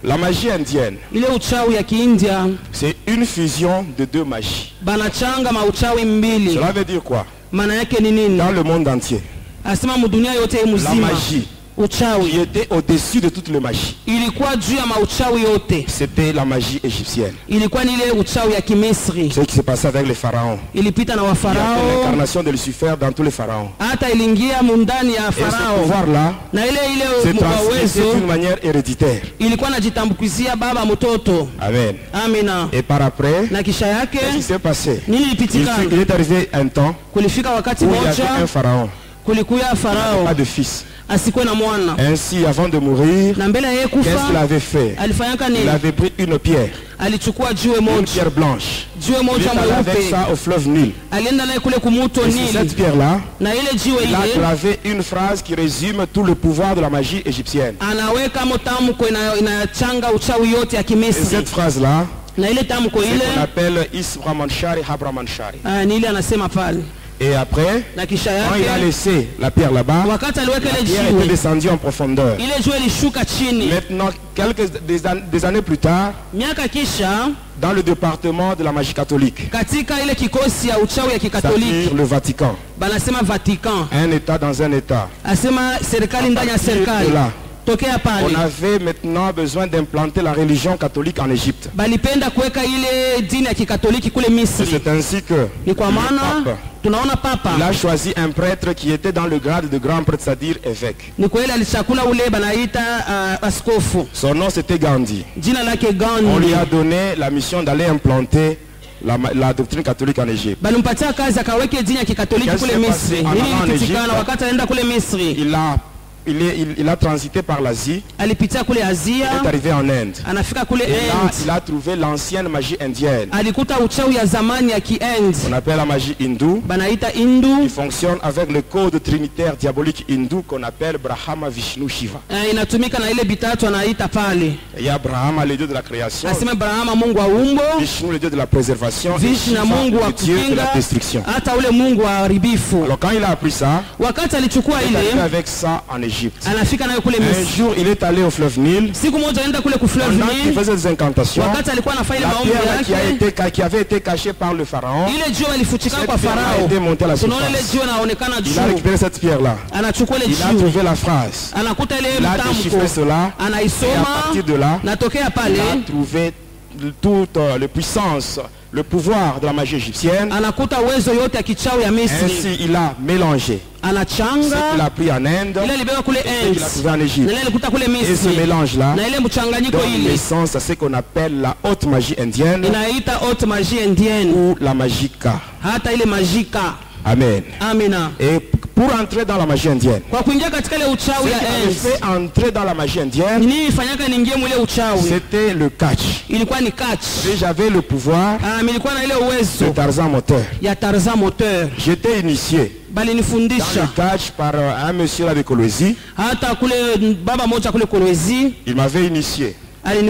Speaker 3: La magie indienne,
Speaker 2: Ile uchawi ya Kiindia
Speaker 3: c'est une fusion de deux magies.
Speaker 2: banachanga mauchawi mbili.
Speaker 3: Cela veut dire quoi?
Speaker 2: Maana yake ni nini?
Speaker 3: Dans le monde entier,
Speaker 2: Asema mudunia yote
Speaker 3: la
Speaker 2: mzima.
Speaker 3: magie qui
Speaker 2: Uchawi
Speaker 3: était au-dessus de toutes les magies,
Speaker 2: ilikuwa juu ya mauchawi yote.
Speaker 3: c'était la magie égyptienne.
Speaker 2: Ilikuwa ni ile uchawi ya Kimisri.
Speaker 3: Ce qui s'est passé avec les pharaons.
Speaker 2: Ilipita na
Speaker 3: Il y a fait
Speaker 2: wafarao,
Speaker 3: l'incarnation de Lucifer dans tous les pharaons.
Speaker 2: hata iliingia mundani ya
Speaker 3: Et ce
Speaker 2: farao.
Speaker 3: pouvoir-là
Speaker 2: Na ile
Speaker 3: s'est
Speaker 2: ile
Speaker 3: transmis
Speaker 2: uwezo
Speaker 3: d'une manière héréditaire.
Speaker 2: ilikuwa najitambukizia baba mtoto.
Speaker 3: Amen.
Speaker 2: Amina.
Speaker 3: Et par après,
Speaker 2: Na kisha yake
Speaker 3: qu'est-ce qui s'est passé?
Speaker 2: nini ilipitika?
Speaker 3: Il est arrivé un temps
Speaker 2: Kulifika wakati
Speaker 3: où il y avait
Speaker 2: moja
Speaker 3: un pharaon,
Speaker 2: kulikuya farao
Speaker 3: pas de fils.
Speaker 2: asikuwe na mwana.
Speaker 3: Ainsi, avant de mourir,
Speaker 2: Na mbele ya yeye
Speaker 3: qu'est-ce qu'il
Speaker 2: kufa
Speaker 3: avait fait?
Speaker 2: alifanyaka
Speaker 3: Il
Speaker 2: nini?
Speaker 3: avait pris une pierre,
Speaker 2: Alichukua jiwe
Speaker 3: une
Speaker 2: moja,
Speaker 3: pierre blanche.
Speaker 2: jiwe
Speaker 3: Il est
Speaker 2: moja
Speaker 3: allé avec
Speaker 2: mweupe,
Speaker 3: ça au fleuve Nil.
Speaker 2: alienda naye kule kumuto
Speaker 3: Et sur cette
Speaker 2: Nili,
Speaker 3: pierre-là,
Speaker 2: na ile jiwe
Speaker 3: il a
Speaker 2: ile
Speaker 3: gravé une phrase qui résume tout le pouvoir de la magie égyptienne.
Speaker 2: anaweka mo tamko inachanga uchawi yote ya
Speaker 3: Et
Speaker 2: Kimisri,
Speaker 3: cette phrase-là,
Speaker 2: na ile tamko
Speaker 3: c'est qu'on
Speaker 2: ile
Speaker 3: appelle Isbramanshari Habramanshari.
Speaker 2: ni ile anasema pale.
Speaker 3: Et après,
Speaker 2: Na kisha
Speaker 3: quand il a
Speaker 2: yake
Speaker 3: laissé la pierre là-bas,
Speaker 2: wakati aliweka
Speaker 3: la
Speaker 2: ile
Speaker 3: pierre était
Speaker 2: jiwe,
Speaker 3: descendue en profondeur.
Speaker 2: ile jiwe lishuka chini.
Speaker 3: Maintenant, des années plus tard,
Speaker 2: Miaka kisha
Speaker 3: dans le département de la magie catholique,
Speaker 2: katika ile kikosi ya uchawi ya
Speaker 3: c'est-à-dire
Speaker 2: Kikatoliki
Speaker 3: le Vatican,
Speaker 2: banasema Vatican,
Speaker 3: un État dans un État,
Speaker 2: asema serikali ndani ya
Speaker 3: de
Speaker 2: serikali.
Speaker 3: là,
Speaker 2: tokea pale
Speaker 3: on avait maintenant besoin d'implanter la religion catholique en Égypte.
Speaker 2: balipenda kuweka ile dini ya kikatoliki kule
Speaker 3: Et
Speaker 2: Misri.
Speaker 3: c'est ainsi que
Speaker 2: Ni kwa
Speaker 3: le
Speaker 2: maana
Speaker 3: pape,
Speaker 2: tunaona papa
Speaker 3: il a choisi un prêtre qui était dans le grade de grand prêtre, c'est-à-dire évêque.
Speaker 2: ni kweli alichakula ule banaita askofu,
Speaker 3: Son nom c'était Gandhi.
Speaker 2: jina lake
Speaker 3: On lui
Speaker 2: Gandhi.
Speaker 3: a donné la mission d'aller implanter la doctrine catholique en Égypte.
Speaker 2: Balimpatia kazi akaweke dini ya kikatoliki
Speaker 3: Qu'est-ce
Speaker 2: kule
Speaker 3: qui s'est
Speaker 2: Misri.
Speaker 3: passé en
Speaker 2: Nini
Speaker 3: allant en
Speaker 2: ilipitikana
Speaker 3: Egypte?
Speaker 2: wakati anaenda kule Misri?
Speaker 3: Il a transité par l'Asie,
Speaker 2: Alipitia kule
Speaker 3: il est
Speaker 2: Asia,
Speaker 3: arrivé en Inde.
Speaker 2: anafika kule
Speaker 3: Et là,
Speaker 2: End,
Speaker 3: il a trouvé l'ancienne magie indienne.
Speaker 2: alikuta uchawi ya zamani ya Ki-End
Speaker 3: On appelle la magie hindoue.
Speaker 2: banaita
Speaker 3: Il
Speaker 2: Hindu.
Speaker 3: fonctionne avec le code trinitaire diabolique hindou qu'on appelle Brahma, Vishnu, Shiva.
Speaker 2: Inatumika na ile bitatu anaita pale.
Speaker 3: Et il y a Brahma, le dieu de la création,
Speaker 2: Asema Brahma Mungu wa umbo,
Speaker 3: Vishnu, le dieu de la préservation, et
Speaker 2: Vishnu na
Speaker 3: Shiva,
Speaker 2: Mungu wa
Speaker 3: le dieu de la
Speaker 2: kukinga,
Speaker 3: destruction.
Speaker 2: hata ule Mungu wa haribifu.
Speaker 3: Alors quand il a appris ça,
Speaker 2: Wakati alichukua
Speaker 3: il est arrivé
Speaker 2: ile,
Speaker 3: avec ça en Égypte.
Speaker 2: anafika nayo kule
Speaker 3: Un
Speaker 2: Misri.
Speaker 3: jour, il est allé au fleuve Nil.
Speaker 2: Siku moja anaenda kule kufleuve
Speaker 3: Pendant qu'il
Speaker 2: Nil,
Speaker 3: faisait des incantations,
Speaker 2: wakati alikuwa anafanya ile
Speaker 3: la
Speaker 2: maombi
Speaker 3: pierre
Speaker 2: yake,
Speaker 3: qui avait été cachée par le pharaon,
Speaker 2: ile jiwe alifuchika kwa
Speaker 3: cette pierre a
Speaker 2: Farao.
Speaker 3: été montée à la
Speaker 2: Tunaona ile
Speaker 3: surface.
Speaker 2: jiwe inaonekana
Speaker 3: Il a
Speaker 2: juu,
Speaker 3: récupéré cette pierre-là.
Speaker 2: anachukua ile
Speaker 3: Il a
Speaker 2: jiwe,
Speaker 3: trouvé la phrase.
Speaker 2: anakuta ile
Speaker 3: Il a déchiffré
Speaker 2: mtamko,
Speaker 3: cela. Et à
Speaker 2: anaisoma,
Speaker 3: partir de là,
Speaker 2: natokea
Speaker 3: il
Speaker 2: pale
Speaker 3: a trouvé toute la puissance, le pouvoir de la magie égyptienne.
Speaker 2: anakuta uwezo yote ya kichawi ya Misri,
Speaker 3: Ainsi, il a mélangé ce qu'il
Speaker 2: anachanga
Speaker 3: a pris en Inde
Speaker 2: ile alibeba kule
Speaker 3: et ce qu'il a
Speaker 2: End
Speaker 3: trouvé en
Speaker 2: na
Speaker 3: Égypte.
Speaker 2: ile alikuta kule
Speaker 3: Et ce
Speaker 2: Misri,
Speaker 3: mélange-là
Speaker 2: na ile mchanganyiko
Speaker 3: donne
Speaker 2: ile
Speaker 3: naissance à ce qu'on appelle la haute magie indienne
Speaker 2: inaita haute magie indienne,
Speaker 3: ou la magica.
Speaker 2: hata ile majika.
Speaker 3: Amen.
Speaker 2: Amina.
Speaker 3: Et pour entrer dans la magie indienne,
Speaker 2: Kwa kuingia katika ile
Speaker 3: ce
Speaker 2: uchawi
Speaker 3: qui
Speaker 2: ya
Speaker 3: avait fait
Speaker 2: End,
Speaker 3: entrer dans la magie indienne,
Speaker 2: nini ifanyaka niingie mwile uchawi?
Speaker 3: c'était le catch.
Speaker 2: Ilikuwa ni catch.
Speaker 3: Et j'avais le pouvoir
Speaker 2: Nilikuwa na ile
Speaker 3: de
Speaker 2: uwezo
Speaker 3: Tarzan moteur.
Speaker 2: ya Tarzan moteur,
Speaker 3: J'étais initié
Speaker 2: bali
Speaker 3: dans le
Speaker 2: nifundisha
Speaker 3: catch par un monsieur là de Kolwezi.
Speaker 2: hata kule baba moja kule Kolwezi
Speaker 3: Il m'avait initié.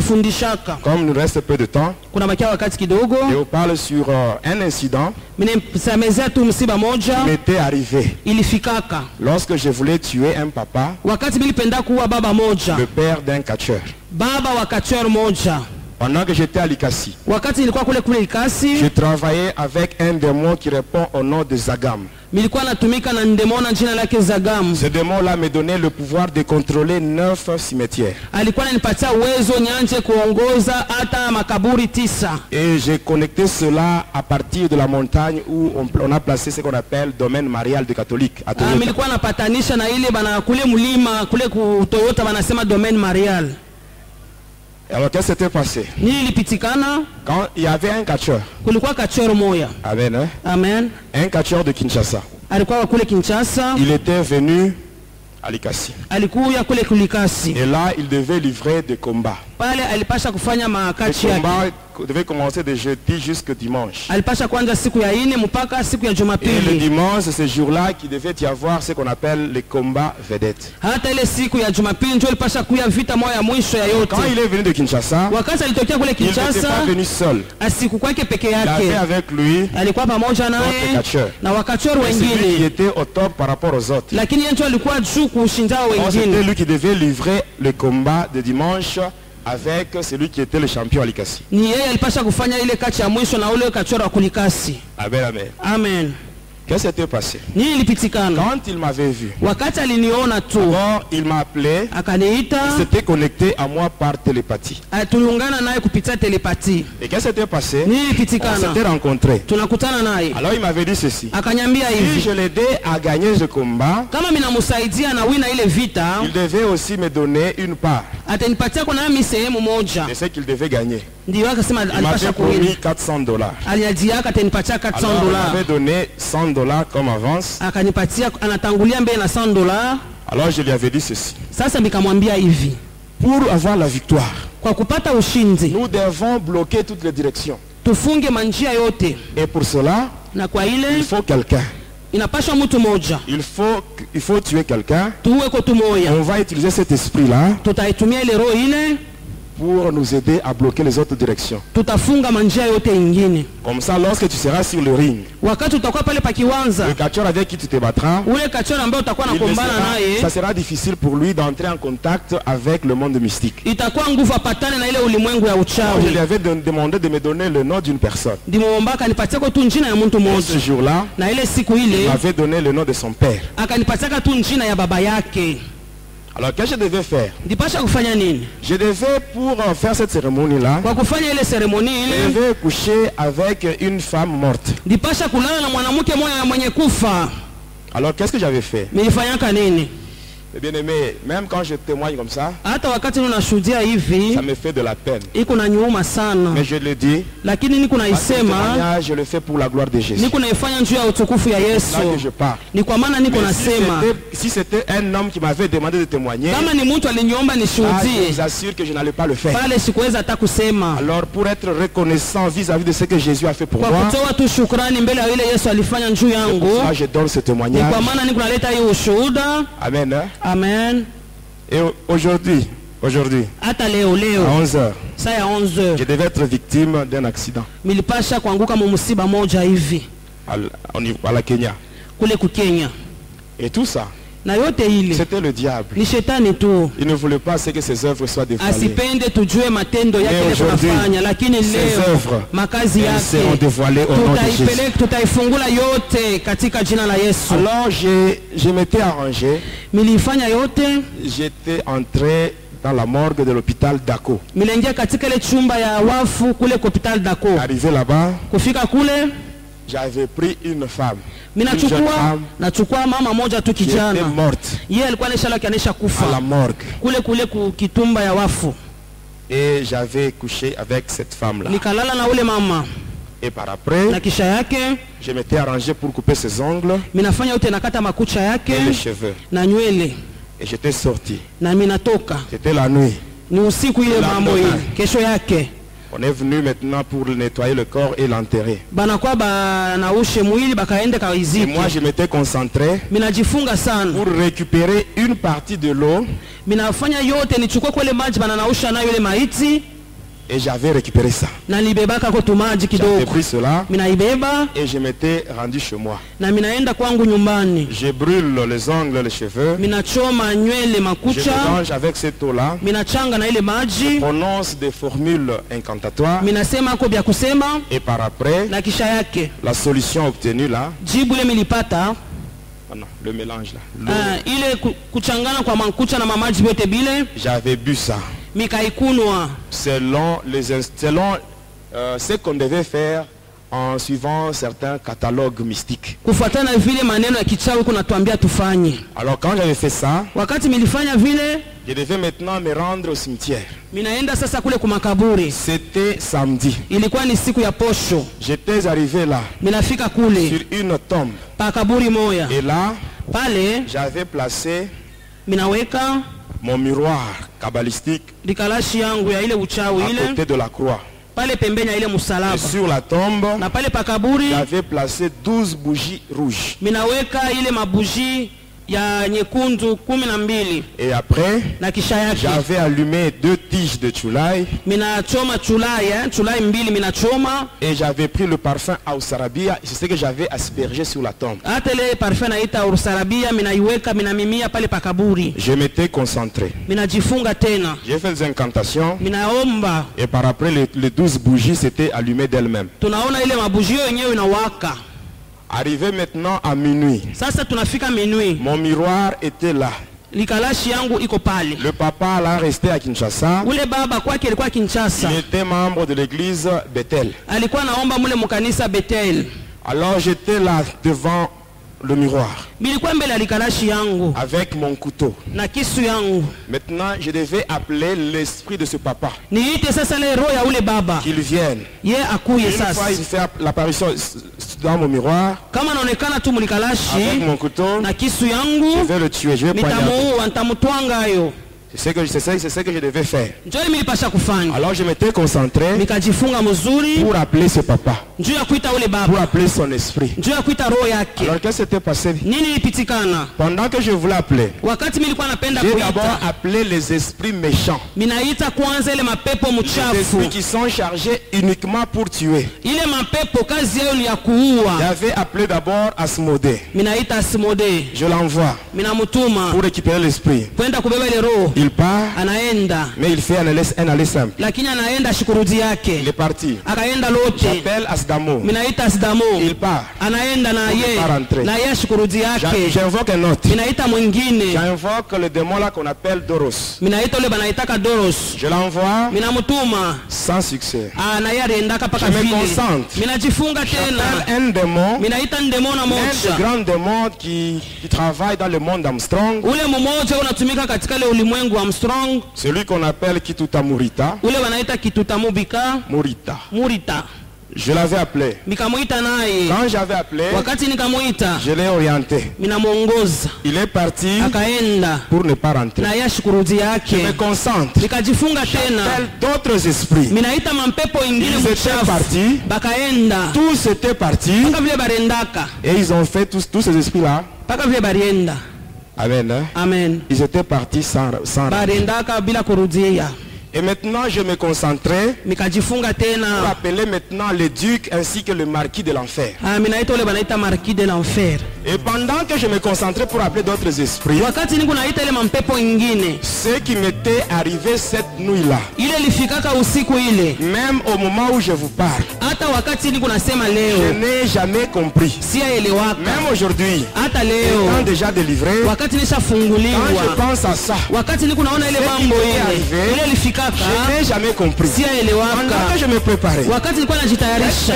Speaker 2: alinifundishaka.
Speaker 3: Comme il nous reste peu de temps,
Speaker 2: Kuna makia wakati kidogo,
Speaker 3: et on parle sur un incident
Speaker 2: minisamezea tu msiba moja
Speaker 3: qui m'était arrivé.
Speaker 2: ilifikaka
Speaker 3: Lorsque je voulais tuer un papa,
Speaker 2: wakati milipenda kuwa baba moja,
Speaker 3: le père d'un catcheur.
Speaker 2: baba wa kachor moja.
Speaker 3: Pendant que j'étais à Likasi,
Speaker 2: Wakati nilikuwa kule
Speaker 3: je
Speaker 2: Ikasi,
Speaker 3: travaillais avec un démon qui répond au nom de Zagam.
Speaker 2: nilikuwa natumika na ndemona jina lake Zagam.
Speaker 3: Ce démon-là me donnait le pouvoir de contrôler 9 cimetières.
Speaker 2: Alikuwa ananipatia uwezo nyanje kuongoza hata makaburi 9.
Speaker 3: Et j'ai connecté cela à partir de la montagne où on a placé ce qu'on appelle domaine marial de catholique à Toyota.
Speaker 2: Nilikuwa napatanisha na ile bana kule mlima kule ku Toyota banasema domaine marial.
Speaker 3: Alors qu'est-ce qui s'était passé?
Speaker 2: Nini ilipitikana?
Speaker 3: Quand il y avait un catcheur,
Speaker 2: Kulikuwa kachoro moya.
Speaker 3: amen, hein?
Speaker 2: Amen.
Speaker 3: Un catcheur de Kinshasa,
Speaker 2: Alikuwa kule Kinshasa,
Speaker 3: il était venu à Likasi.
Speaker 2: alikuya kule Kulikasi.
Speaker 3: Et là, il devait livrer des combats.
Speaker 2: Pale alipasha kufanya
Speaker 3: Les
Speaker 2: makachi yake.
Speaker 3: combats devaient commencer de jeudi jusqu'au dimanche.
Speaker 2: Alipasha kuanza siku ya ine mpaka siku ya
Speaker 3: Et le
Speaker 2: Jumapili.
Speaker 3: dimanche, c'est ce jour-là qu'il devait y avoir ce qu'on appelle les combats vedettes.
Speaker 2: Hata ile siku ya Jumapili ndio alipasha kuya vita moja ya mwisho ya yote.
Speaker 3: Quand il est venu de Kinshasa,
Speaker 2: Wakati alitokea kule
Speaker 3: il n'était
Speaker 2: Kinshasa,
Speaker 3: pas venu seul.
Speaker 2: asiku kwake peke
Speaker 3: Il avait
Speaker 2: yake.
Speaker 3: avec lui
Speaker 2: Alikuwa pamoja
Speaker 3: d'autres
Speaker 2: naye
Speaker 3: catcheurs.
Speaker 2: na wakachoro
Speaker 3: C'est lui qui
Speaker 2: wengine.
Speaker 3: était au top par rapport aux autres.
Speaker 2: Lakini yeye ndio alikuwa juu kushinda
Speaker 3: Or, c'était
Speaker 2: wengine.
Speaker 3: lui qui devait livrer le combat de dimanche avec celui qui était le champion à Likasi.
Speaker 2: Ni yeye alipasha kufanya ile kachi ya mwisho na ule kachoro wa Kulikasi.
Speaker 3: Amen, amen.
Speaker 2: Amen.
Speaker 3: Qu'est-ce qui s'était passé?
Speaker 2: Nini ilipitikana?
Speaker 3: Quand il m'avait vu,
Speaker 2: Wakati aliniona tu,
Speaker 3: alors il m'a appelé,
Speaker 2: akaniita,
Speaker 3: il s'était connecté à moi par télépathie.
Speaker 2: tuliungana naye kupitia telepati.
Speaker 3: Et qu'est-ce qui s'était passé?
Speaker 2: Nini
Speaker 3: On
Speaker 2: ilipitikana?
Speaker 3: s'était rencontrés.
Speaker 2: Tunakutana naye.
Speaker 3: Alors il m'avait dit ceci.
Speaker 2: Akanyambia
Speaker 3: Si
Speaker 2: hivi,
Speaker 3: je l'aidais à gagner ce combat,
Speaker 2: kama minamsaidia na wina ile vita,
Speaker 3: il devait aussi me donner une part
Speaker 2: atanipatia kwa nami sehemu moja.
Speaker 3: de ce qu'il devait gagner.
Speaker 2: Ndio akasema
Speaker 3: Il
Speaker 2: alipasha
Speaker 3: m'avait
Speaker 2: kuwina.
Speaker 3: promis $400.
Speaker 2: Aliajiaka atanipatia $400.
Speaker 3: Alors il m'avait donné $100 comme avance.
Speaker 2: Akanipatia, anatangulia mbele na $100.
Speaker 3: Alors je lui avais dit ceci.
Speaker 2: Sasa nikamwambia hivi,
Speaker 3: Pour avoir la victoire,
Speaker 2: kwa kupata ushindi
Speaker 3: nous devons bloquer toutes les directions.
Speaker 2: tufunge manjia yote,
Speaker 3: Et pour cela,
Speaker 2: na kwa
Speaker 3: il
Speaker 2: ile
Speaker 3: faut quelqu'un.
Speaker 2: inapasha mtu moja
Speaker 3: Il faut tuer quelqu'un.
Speaker 2: tuweko tu moya.
Speaker 3: On va utiliser cet esprit-là
Speaker 2: Tutaitumia ile roho ile,
Speaker 3: pour nous aider à bloquer les autres directions.
Speaker 2: tutafunga manjia yote ingine.
Speaker 3: Comme ça, lorsque tu seras sur le ring,
Speaker 2: Wakati utakuwa pale pa kiwanza,
Speaker 3: le catcheur avec qui tu te battras,
Speaker 2: ule kachora ambaye utakuwa
Speaker 3: il ne
Speaker 2: nakombana
Speaker 3: ça
Speaker 2: naye,
Speaker 3: sera difficile pour lui d'entrer en contact avec le monde mystique.
Speaker 2: itakuwa nguvu apatane na ile ulimwengu ya
Speaker 3: Alors, je lui
Speaker 2: uchawi.
Speaker 3: avais demandé de me donner le nom d'une personne.
Speaker 2: Ndimwomba akanipatia tu njina ya mtu
Speaker 3: Et ce
Speaker 2: mmoja,
Speaker 3: jour-là,
Speaker 2: na ile siku
Speaker 3: il
Speaker 2: ile
Speaker 3: m'avait donné le nom de son père.
Speaker 2: akanipatia tu njina ya baba yake.
Speaker 3: Alors qu'est-ce que je devais faire?
Speaker 2: Ndipasha kufanya nini?
Speaker 3: Je devais, pour faire cette cérémonie-là,
Speaker 2: Kwa kufanya ile seremoni
Speaker 3: je
Speaker 2: ile,
Speaker 3: devais coucher avec une femme morte.
Speaker 2: ndipasha kulala na mwanamke mmoja mwenye kufa.
Speaker 3: Alors qu'est-ce que j'avais fait?
Speaker 2: Nilifanyaka nini?
Speaker 3: Bien aimé, même quand je témoigne comme ça,
Speaker 2: Hata wakati ninashuhudia hivi,
Speaker 3: ça me fait de la peine.
Speaker 2: iko na nyuma sana.
Speaker 3: Mais je le dis,
Speaker 2: Lakini niko
Speaker 3: parce que ce
Speaker 2: naisema,
Speaker 3: témoignage, je le fais pour la gloire de Jésus.
Speaker 2: niko naifanya njoo ya utukufu ya
Speaker 3: C'est là
Speaker 2: Yesu.
Speaker 3: que je parle.
Speaker 2: Ni kwa maana niko
Speaker 3: Mais
Speaker 2: nasema,
Speaker 3: si c'était un homme qui m'avait demandé de témoigner,
Speaker 2: kama ni mtu aliniomba
Speaker 3: je
Speaker 2: nishuhudie,
Speaker 3: vous assure que je n'allais pas le faire.
Speaker 2: pale sikuweza hata kusema.
Speaker 3: Alors pour être reconnaissant vis-à-vis de ce que Jésus a fait pour
Speaker 2: Kwa
Speaker 3: moi,
Speaker 2: kutoa tu shukrani mbele ya ile Yesu alifanya njoo yangu,
Speaker 3: moi je donne ce
Speaker 2: ni kwa
Speaker 3: témoignage.
Speaker 2: maana niko naleta hiyo ushuhuda.
Speaker 3: Amen. Hein?
Speaker 2: Amen.
Speaker 3: Et aujourd'hui,
Speaker 2: Hata leo
Speaker 3: à 11h,
Speaker 2: saa ya 11h
Speaker 3: je devais être victime d'un accident
Speaker 2: milipasha kuanguka mumusiba moja hivi
Speaker 3: à la Kenya.
Speaker 2: kule kukenya,
Speaker 3: Et tout ça,
Speaker 2: na yote ile
Speaker 3: c'était le diable.
Speaker 2: ni shetani tu.
Speaker 3: Il ne voulait pas que ses œuvres soient dévoilées.
Speaker 2: Asipende tujue matendo yake
Speaker 3: Mais
Speaker 2: ile
Speaker 3: aujourd'hui,
Speaker 2: tunafanya, lakini
Speaker 3: ses
Speaker 2: leo
Speaker 3: œuvres,
Speaker 2: makazi
Speaker 3: elles seront
Speaker 2: yake
Speaker 3: dévoilées au nom de Jésus.
Speaker 2: tutaipeleka, tutaifungula yote katika jina la Yesu.
Speaker 3: Alors je m'étais arrangé,
Speaker 2: Milifanya yote,
Speaker 3: j'étais entré dans la morgue de l'hôpital Dako.
Speaker 2: milengia katika ile chumba ya wafu kule hospital Dako.
Speaker 3: Arrivé là-bas,
Speaker 2: Kufika kule
Speaker 3: j'avais pris une femme, une jeune femme
Speaker 2: nachukua mama moja tu
Speaker 3: qui était
Speaker 2: kijana,
Speaker 3: morte
Speaker 2: yeye alikuwa anisha
Speaker 3: à la
Speaker 2: kufa
Speaker 3: morgue.
Speaker 2: kule kitumba ya wafu.
Speaker 3: Et j'avais couché avec cette femme-là.
Speaker 2: Nikalala na ule mama,
Speaker 3: Et par après,
Speaker 2: na kisha yake
Speaker 3: je m'étais arrangé pour couper ses ongles
Speaker 2: minafanya yote, nakata makucha yake
Speaker 3: et les cheveux.
Speaker 2: na nywele
Speaker 3: Et j'étais sorti.
Speaker 2: na minatoka.
Speaker 3: C'était la nuit.
Speaker 2: Ni usiku ile mambo ile. Kesho yake
Speaker 3: On est venu maintenant pour nettoyer le corps et l'enterrer.
Speaker 2: banakuwa banaushe mwili bakaende
Speaker 3: Et
Speaker 2: kaiziki.
Speaker 3: moi, je m'étais concentré
Speaker 2: Minajifunga sana,
Speaker 3: pour récupérer une partie de l'eau.
Speaker 2: minafanya yote nichukue kwele maji bananausha nayo ile maiti,
Speaker 3: Et j'avais récupéré ça.
Speaker 2: na nibebaka kwa tumaji
Speaker 3: J'avais
Speaker 2: kidogo,
Speaker 3: pris cela
Speaker 2: minaibeba
Speaker 3: et je m'étais rendu chez moi.
Speaker 2: na minaenda kwangu nyumbani.
Speaker 3: Je brûle les ongles, les cheveux.
Speaker 2: Minachoma nywele
Speaker 3: Je
Speaker 2: makucha,
Speaker 3: mélange avec cette eau-là.
Speaker 2: minachanga na ile maji,
Speaker 3: Prononce des formules incantatoires.
Speaker 2: minasema ako bya kusema,
Speaker 3: Et par après,
Speaker 2: na kisha yake
Speaker 3: la solution obtenue là,
Speaker 2: jibu ile milipata.
Speaker 3: oh non, le mélange là, l'eau,
Speaker 2: Ile kuchangana kwa mankucha na mamaji yote bile
Speaker 3: j'avais bu ça.
Speaker 2: mikaikunwa
Speaker 3: Selon ce qu'on devait faire en suivant certains catalogues mystiques.
Speaker 2: kufuatana vile maneno ya kichawi kunatuambia tufanye.
Speaker 3: Alors quand j'avais fait ça,
Speaker 2: Wakati milifanya vile,
Speaker 3: je devais maintenant me rendre au cimetière.
Speaker 2: minaenda sasa kule kumakaburi.
Speaker 3: C'était samedi.
Speaker 2: Ilikuwa ni siku ya posho,
Speaker 3: J'étais arrivé là,
Speaker 2: minafika
Speaker 3: sur
Speaker 2: kule
Speaker 3: une tombe.
Speaker 2: pa kaburi moya
Speaker 3: Et là,
Speaker 2: pale,
Speaker 3: j'avais placé
Speaker 2: minaweka
Speaker 3: mon miroir kabbalistique
Speaker 2: likalashi yangu ya ile uchawi
Speaker 3: à
Speaker 2: ile
Speaker 3: côté de la croix.
Speaker 2: pale pembeni ya ile
Speaker 3: Et
Speaker 2: msalaba,
Speaker 3: sur la tombe,
Speaker 2: na pale pa kaburi
Speaker 3: j'avais placé 12 bougies rouges.
Speaker 2: minaweka ile mabuji ya nyekundu 12,
Speaker 3: Et après,
Speaker 2: na kisha yake
Speaker 3: j'avais allumé 2 tiges de chulai
Speaker 2: minachoma chulai mbili minachoma.
Speaker 3: et j'avais pris le parfum Ausarabia. C'est ce que j'avais aspergé sur la tombe.
Speaker 2: Hata ile parfum naita ursarabia minaiweka minamimia pale pa kaburi,
Speaker 3: Je m'étais concentré.
Speaker 2: minajifunga tena,
Speaker 3: J'ai fait des incantations
Speaker 2: minaomba.
Speaker 3: et par après les 12 bougies s'étaient allumées d'elles-mêmes.
Speaker 2: Tunaona ile mabujio yenyewe inawaka.
Speaker 3: Arrivé maintenant à minuit,
Speaker 2: Sasa tunafika minui,
Speaker 3: mon miroir était là.
Speaker 2: likalashi yangu iko pale.
Speaker 3: Le papa là resté à Kinshasa.
Speaker 2: Ule baba kwake alikuwa Kinshasa,
Speaker 3: Il était membre de l'église Bethel.
Speaker 2: alikuwa naomba mule mukanisa Bethel.
Speaker 3: Alors j'étais là devant le miroir
Speaker 2: Bilikuwa mbele ya likalashi yangu
Speaker 3: avec mon couteau.
Speaker 2: na kisu yangu.
Speaker 3: Maintenant je devais appeler l'esprit de ce papa
Speaker 2: Niite sasa ile roho ya ule baba,
Speaker 3: qu'il vienne.
Speaker 2: ye akuye
Speaker 3: Une fois
Speaker 2: sasa.
Speaker 3: il fait l'apparition dans mon miroir
Speaker 2: Kama naonekana tu
Speaker 3: avec
Speaker 2: mulikalashi
Speaker 3: mon couteau,
Speaker 2: na kisu
Speaker 3: je
Speaker 2: yangu,
Speaker 3: vais le tuer, je vais poignarder.
Speaker 2: nitamuua, nitamutwanga hayo.
Speaker 3: C'est ce que je devais faire.
Speaker 2: Njoo milipasha kufanya,
Speaker 3: Alors je m'étais concentré
Speaker 2: nikajifunga mzuri
Speaker 3: pour appeler ce papa,
Speaker 2: njoo ya kuita ule
Speaker 3: pour
Speaker 2: baba,
Speaker 3: appeler son esprit.
Speaker 2: njoo ya kuita roho yake.
Speaker 3: Alors qu'est-ce qui s'était passé?
Speaker 2: Nini ilipitikana?
Speaker 3: Pendant que je voulais appeler,
Speaker 2: Wakati milikuwa napenda
Speaker 3: j'ai d'abord
Speaker 2: kuita,
Speaker 3: appelé les esprits méchants,
Speaker 2: minaita kwanza ile mapepo
Speaker 3: les
Speaker 2: mchafu.
Speaker 3: esprits qui sont chargés uniquement pour tuer.
Speaker 2: Ile mapepo kazi yao ni ya kuua.
Speaker 3: J'avais appelé d'abord Asmodée.
Speaker 2: Minaita Asimode,
Speaker 3: Je l'envoie
Speaker 2: minamutuma
Speaker 3: pour récupérer l'esprit.
Speaker 2: kwenda kubeba ile roho.
Speaker 3: Il part,
Speaker 2: anaenda,
Speaker 3: mais il fait un aller simple.
Speaker 2: lakini anaenda shukurudi yake.
Speaker 3: Il est parti.
Speaker 2: Akaenda lote.
Speaker 3: J'appelle Asdamo.
Speaker 2: Minaita Asdamo.
Speaker 3: Il part.
Speaker 2: Anaenda na ye. Na ye shukurudi yake.
Speaker 3: J'invoque un autre.
Speaker 2: Minaita mwingine.
Speaker 3: J'invoque le démon là qu'on appelle Doros.
Speaker 2: Minaita ule banaitaka Doros.
Speaker 3: Je l'envoie.
Speaker 2: Minamutuma.
Speaker 3: Sans succès.
Speaker 2: Na ye aliendaka paka vile.
Speaker 3: Je me concentre.
Speaker 2: Minajifunga tena.
Speaker 3: J'appelle un démon.
Speaker 2: Minaita ndemona moja.
Speaker 3: Un des grands démons qui travaille dans le monde Armstrong.
Speaker 2: Ule mmoja unatumika katika ile ulimwengu Armstrong.
Speaker 3: Celui qu'on appelle Kituta Murita.
Speaker 2: Ule wanaita Kituta Mubika.
Speaker 3: Murita.
Speaker 2: Murita.
Speaker 3: Je l'avais appelé.
Speaker 2: Nikamuita naye.
Speaker 3: Quand j'avais appelé,
Speaker 2: wakati nikamuita,
Speaker 3: je l'ai orienté.
Speaker 2: Minamuongoza.
Speaker 3: Il est parti
Speaker 2: akaenda
Speaker 3: pour ne pas rentrer.
Speaker 2: Na ya shukurudi yake.
Speaker 3: Je me concentre.
Speaker 2: Nikajifunga tena.
Speaker 3: J'appelle d'autres esprits.
Speaker 2: Minaita mampepo ingine
Speaker 3: mchafu. Ils étaient partis.
Speaker 2: Bakaenda.
Speaker 3: Tous étaient partis.
Speaker 2: Paka vile barendaka.
Speaker 3: Et ils ont fait tous ces esprits là.
Speaker 2: Paka vile barienda.
Speaker 3: Amen. Hein?
Speaker 2: Amen.
Speaker 3: Ils étaient partis sans
Speaker 2: barendaka bila kurudia.
Speaker 3: Et maintenant je me concentrais
Speaker 2: nikajifunga tena
Speaker 3: pour appeler maintenant le duc ainsi que le marquis de l'enfer.
Speaker 2: Minaita ule banaita marquis de l'enfer.
Speaker 3: Et pendant que je me concentrais pour appeler d'autres esprits,
Speaker 2: wakati niko naita ile mampepo ingine,
Speaker 3: ce qui m'était arrivé cette nuit-là,
Speaker 2: ile lifikaka usiku ile,
Speaker 3: même au moment où je vous parle,
Speaker 2: hata wakati niko nasema leo,
Speaker 3: je n'ai jamais compris.
Speaker 2: Siaelewaka.
Speaker 3: Même aujourd'hui,
Speaker 2: hata leo,
Speaker 3: étant déjà délivré,
Speaker 2: wakati nishafunguliwa,
Speaker 3: quand je pense à ça,
Speaker 2: wakati niko naona ile mambo ile lifikaka,
Speaker 3: je n'ai jamais compris. Pendant que je me préparais,
Speaker 2: wakati nilikuwa najitayarisha,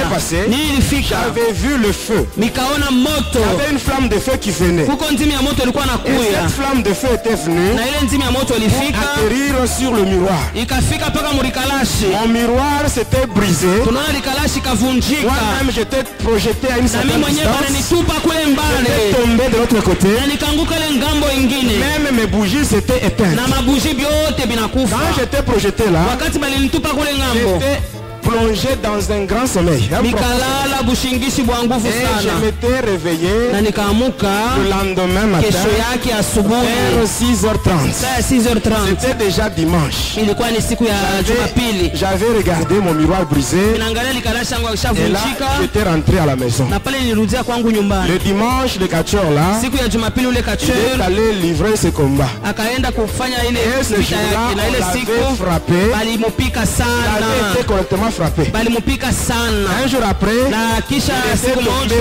Speaker 3: j'avais vu le feu.
Speaker 2: Nikaona moto.
Speaker 3: J'avais une flamme de feu qui venait.
Speaker 2: Kuko nzimi ya moto ilikuwa nakuya.
Speaker 3: Et cette flamme de feu était venue
Speaker 2: na ile nzimi ya moto ilifika
Speaker 3: atterrir sur le miroir.
Speaker 2: Ikafika paka murikalashi.
Speaker 3: Mon miroir s'était brisé.
Speaker 2: Tunaona likalashi kavunjika.
Speaker 3: Moi-même j'étais projeté à une certaine distance.
Speaker 2: Nitupa kule mbali.
Speaker 3: J'étais tombé de l'autre côté.
Speaker 2: Na nikanguka ile ngambo ingine.
Speaker 3: Même mes bougies s'étaient éteintes.
Speaker 2: Na mabuji byote binakufa.
Speaker 3: Quand j'étais projeté là,
Speaker 2: wakati balinitupa kule ngambo,
Speaker 3: j'étais plongé dans un grand sommeil.
Speaker 2: Nikalala bushingishi bwa nguvu sana.
Speaker 3: Et je m'étais réveillé
Speaker 2: na nikaamuka
Speaker 3: le lendemain matin
Speaker 2: kesho yake asubuhi
Speaker 3: vers 6h30.
Speaker 2: 6h30.
Speaker 3: C'était déjà dimanche.
Speaker 2: Ilikuwa ni siku ya Jumapili.
Speaker 3: J'avais regardé mon miroir brisé.
Speaker 2: Ninaangalia likalashi yangu
Speaker 3: Et là,
Speaker 2: kishavunjika.
Speaker 3: j'étais rentré à la maison.
Speaker 2: Na pale nilirudia kwangu nyumbani.
Speaker 3: Le dimanche, le catcheur là,
Speaker 2: siku ya Jumapili ule catcheur
Speaker 3: il est allé livrer ce combat.
Speaker 2: Akaenda kufanya ile
Speaker 3: vita yake na ile siku frappé.
Speaker 2: Balimupika sana.
Speaker 3: Il avait été correctement frappé.
Speaker 2: Balimupika sana.
Speaker 3: Un jour après,
Speaker 2: na kisha siku moja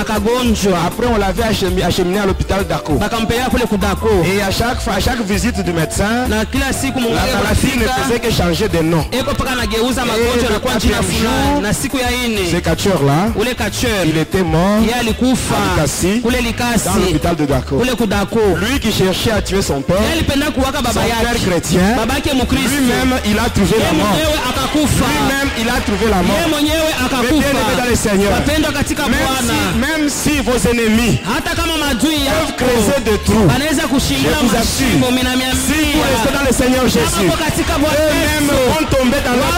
Speaker 2: akagonjwa.
Speaker 3: Après on l'avait acheminé à l'hôpital d'Ako.
Speaker 2: Bakampeleka kule kudako.
Speaker 3: Et à chaque visite du médecin,
Speaker 2: na kila siku
Speaker 3: la maladie ne faisait que changer de nom.
Speaker 2: Eko paka nageuza magonjwa na kwa jina fulani. Na siku ya ine
Speaker 3: ce catcheur là,
Speaker 2: ule catcheur
Speaker 3: il était mort.
Speaker 2: Yeye alikufa kule Likasi
Speaker 3: dans l'hôpital de Dako.
Speaker 2: Kule kudako.
Speaker 3: Lui qui cherchait à tuer son père,
Speaker 2: yeye alipenda kuwaka baba yake,
Speaker 3: son père chrétien,
Speaker 2: babake Mkristo,
Speaker 3: lui-même il a trouvé la mort.
Speaker 2: Yeye akakufa.
Speaker 3: Lui-même il a trouvé la mort.
Speaker 2: Yeye mwenyewe akakufa.
Speaker 3: Dans le Seigneur. Même si vos ennemis peuvent creuser des trous, je vous assure, si vous restez dans le Seigneur Jésus, eux-mêmes vont tomber dans leur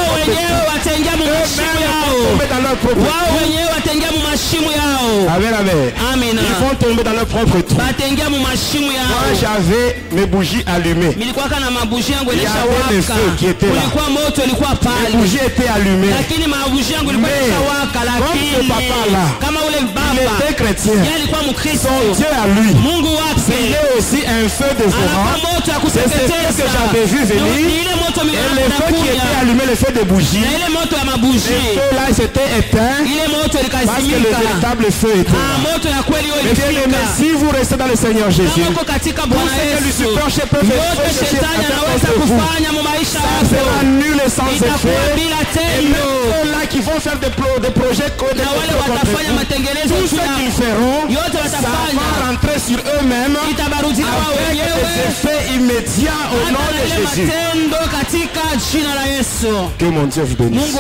Speaker 3: propre trou. Amen, amen. Ils vont tomber dans leur propre trou. Moi j'avais mes bougies allumées. Il y avait le feu qui était là. Les bougies étaient allumées. Mais comme ce papa là, il était chrétien, son Dieu à lui, il est aussi un feu dévorant. C'est ce que j'avais vu venir. Et le feu qui était allumé, le feu de bougie, le feu là s'était éteint parce que le véritable feu était là. Mais si vous restez dans le Seigneur Jésus, tout ce que Lucifer peut faire contre vous, ça sera nul et sans effet. Et même ceux là qui vont faire des projets contre tout ce qu'ils feront, ça va rentrer sur eux-mêmes avec des effets immédiats au nom de Jésus. Que mon Dieu vous bénisse.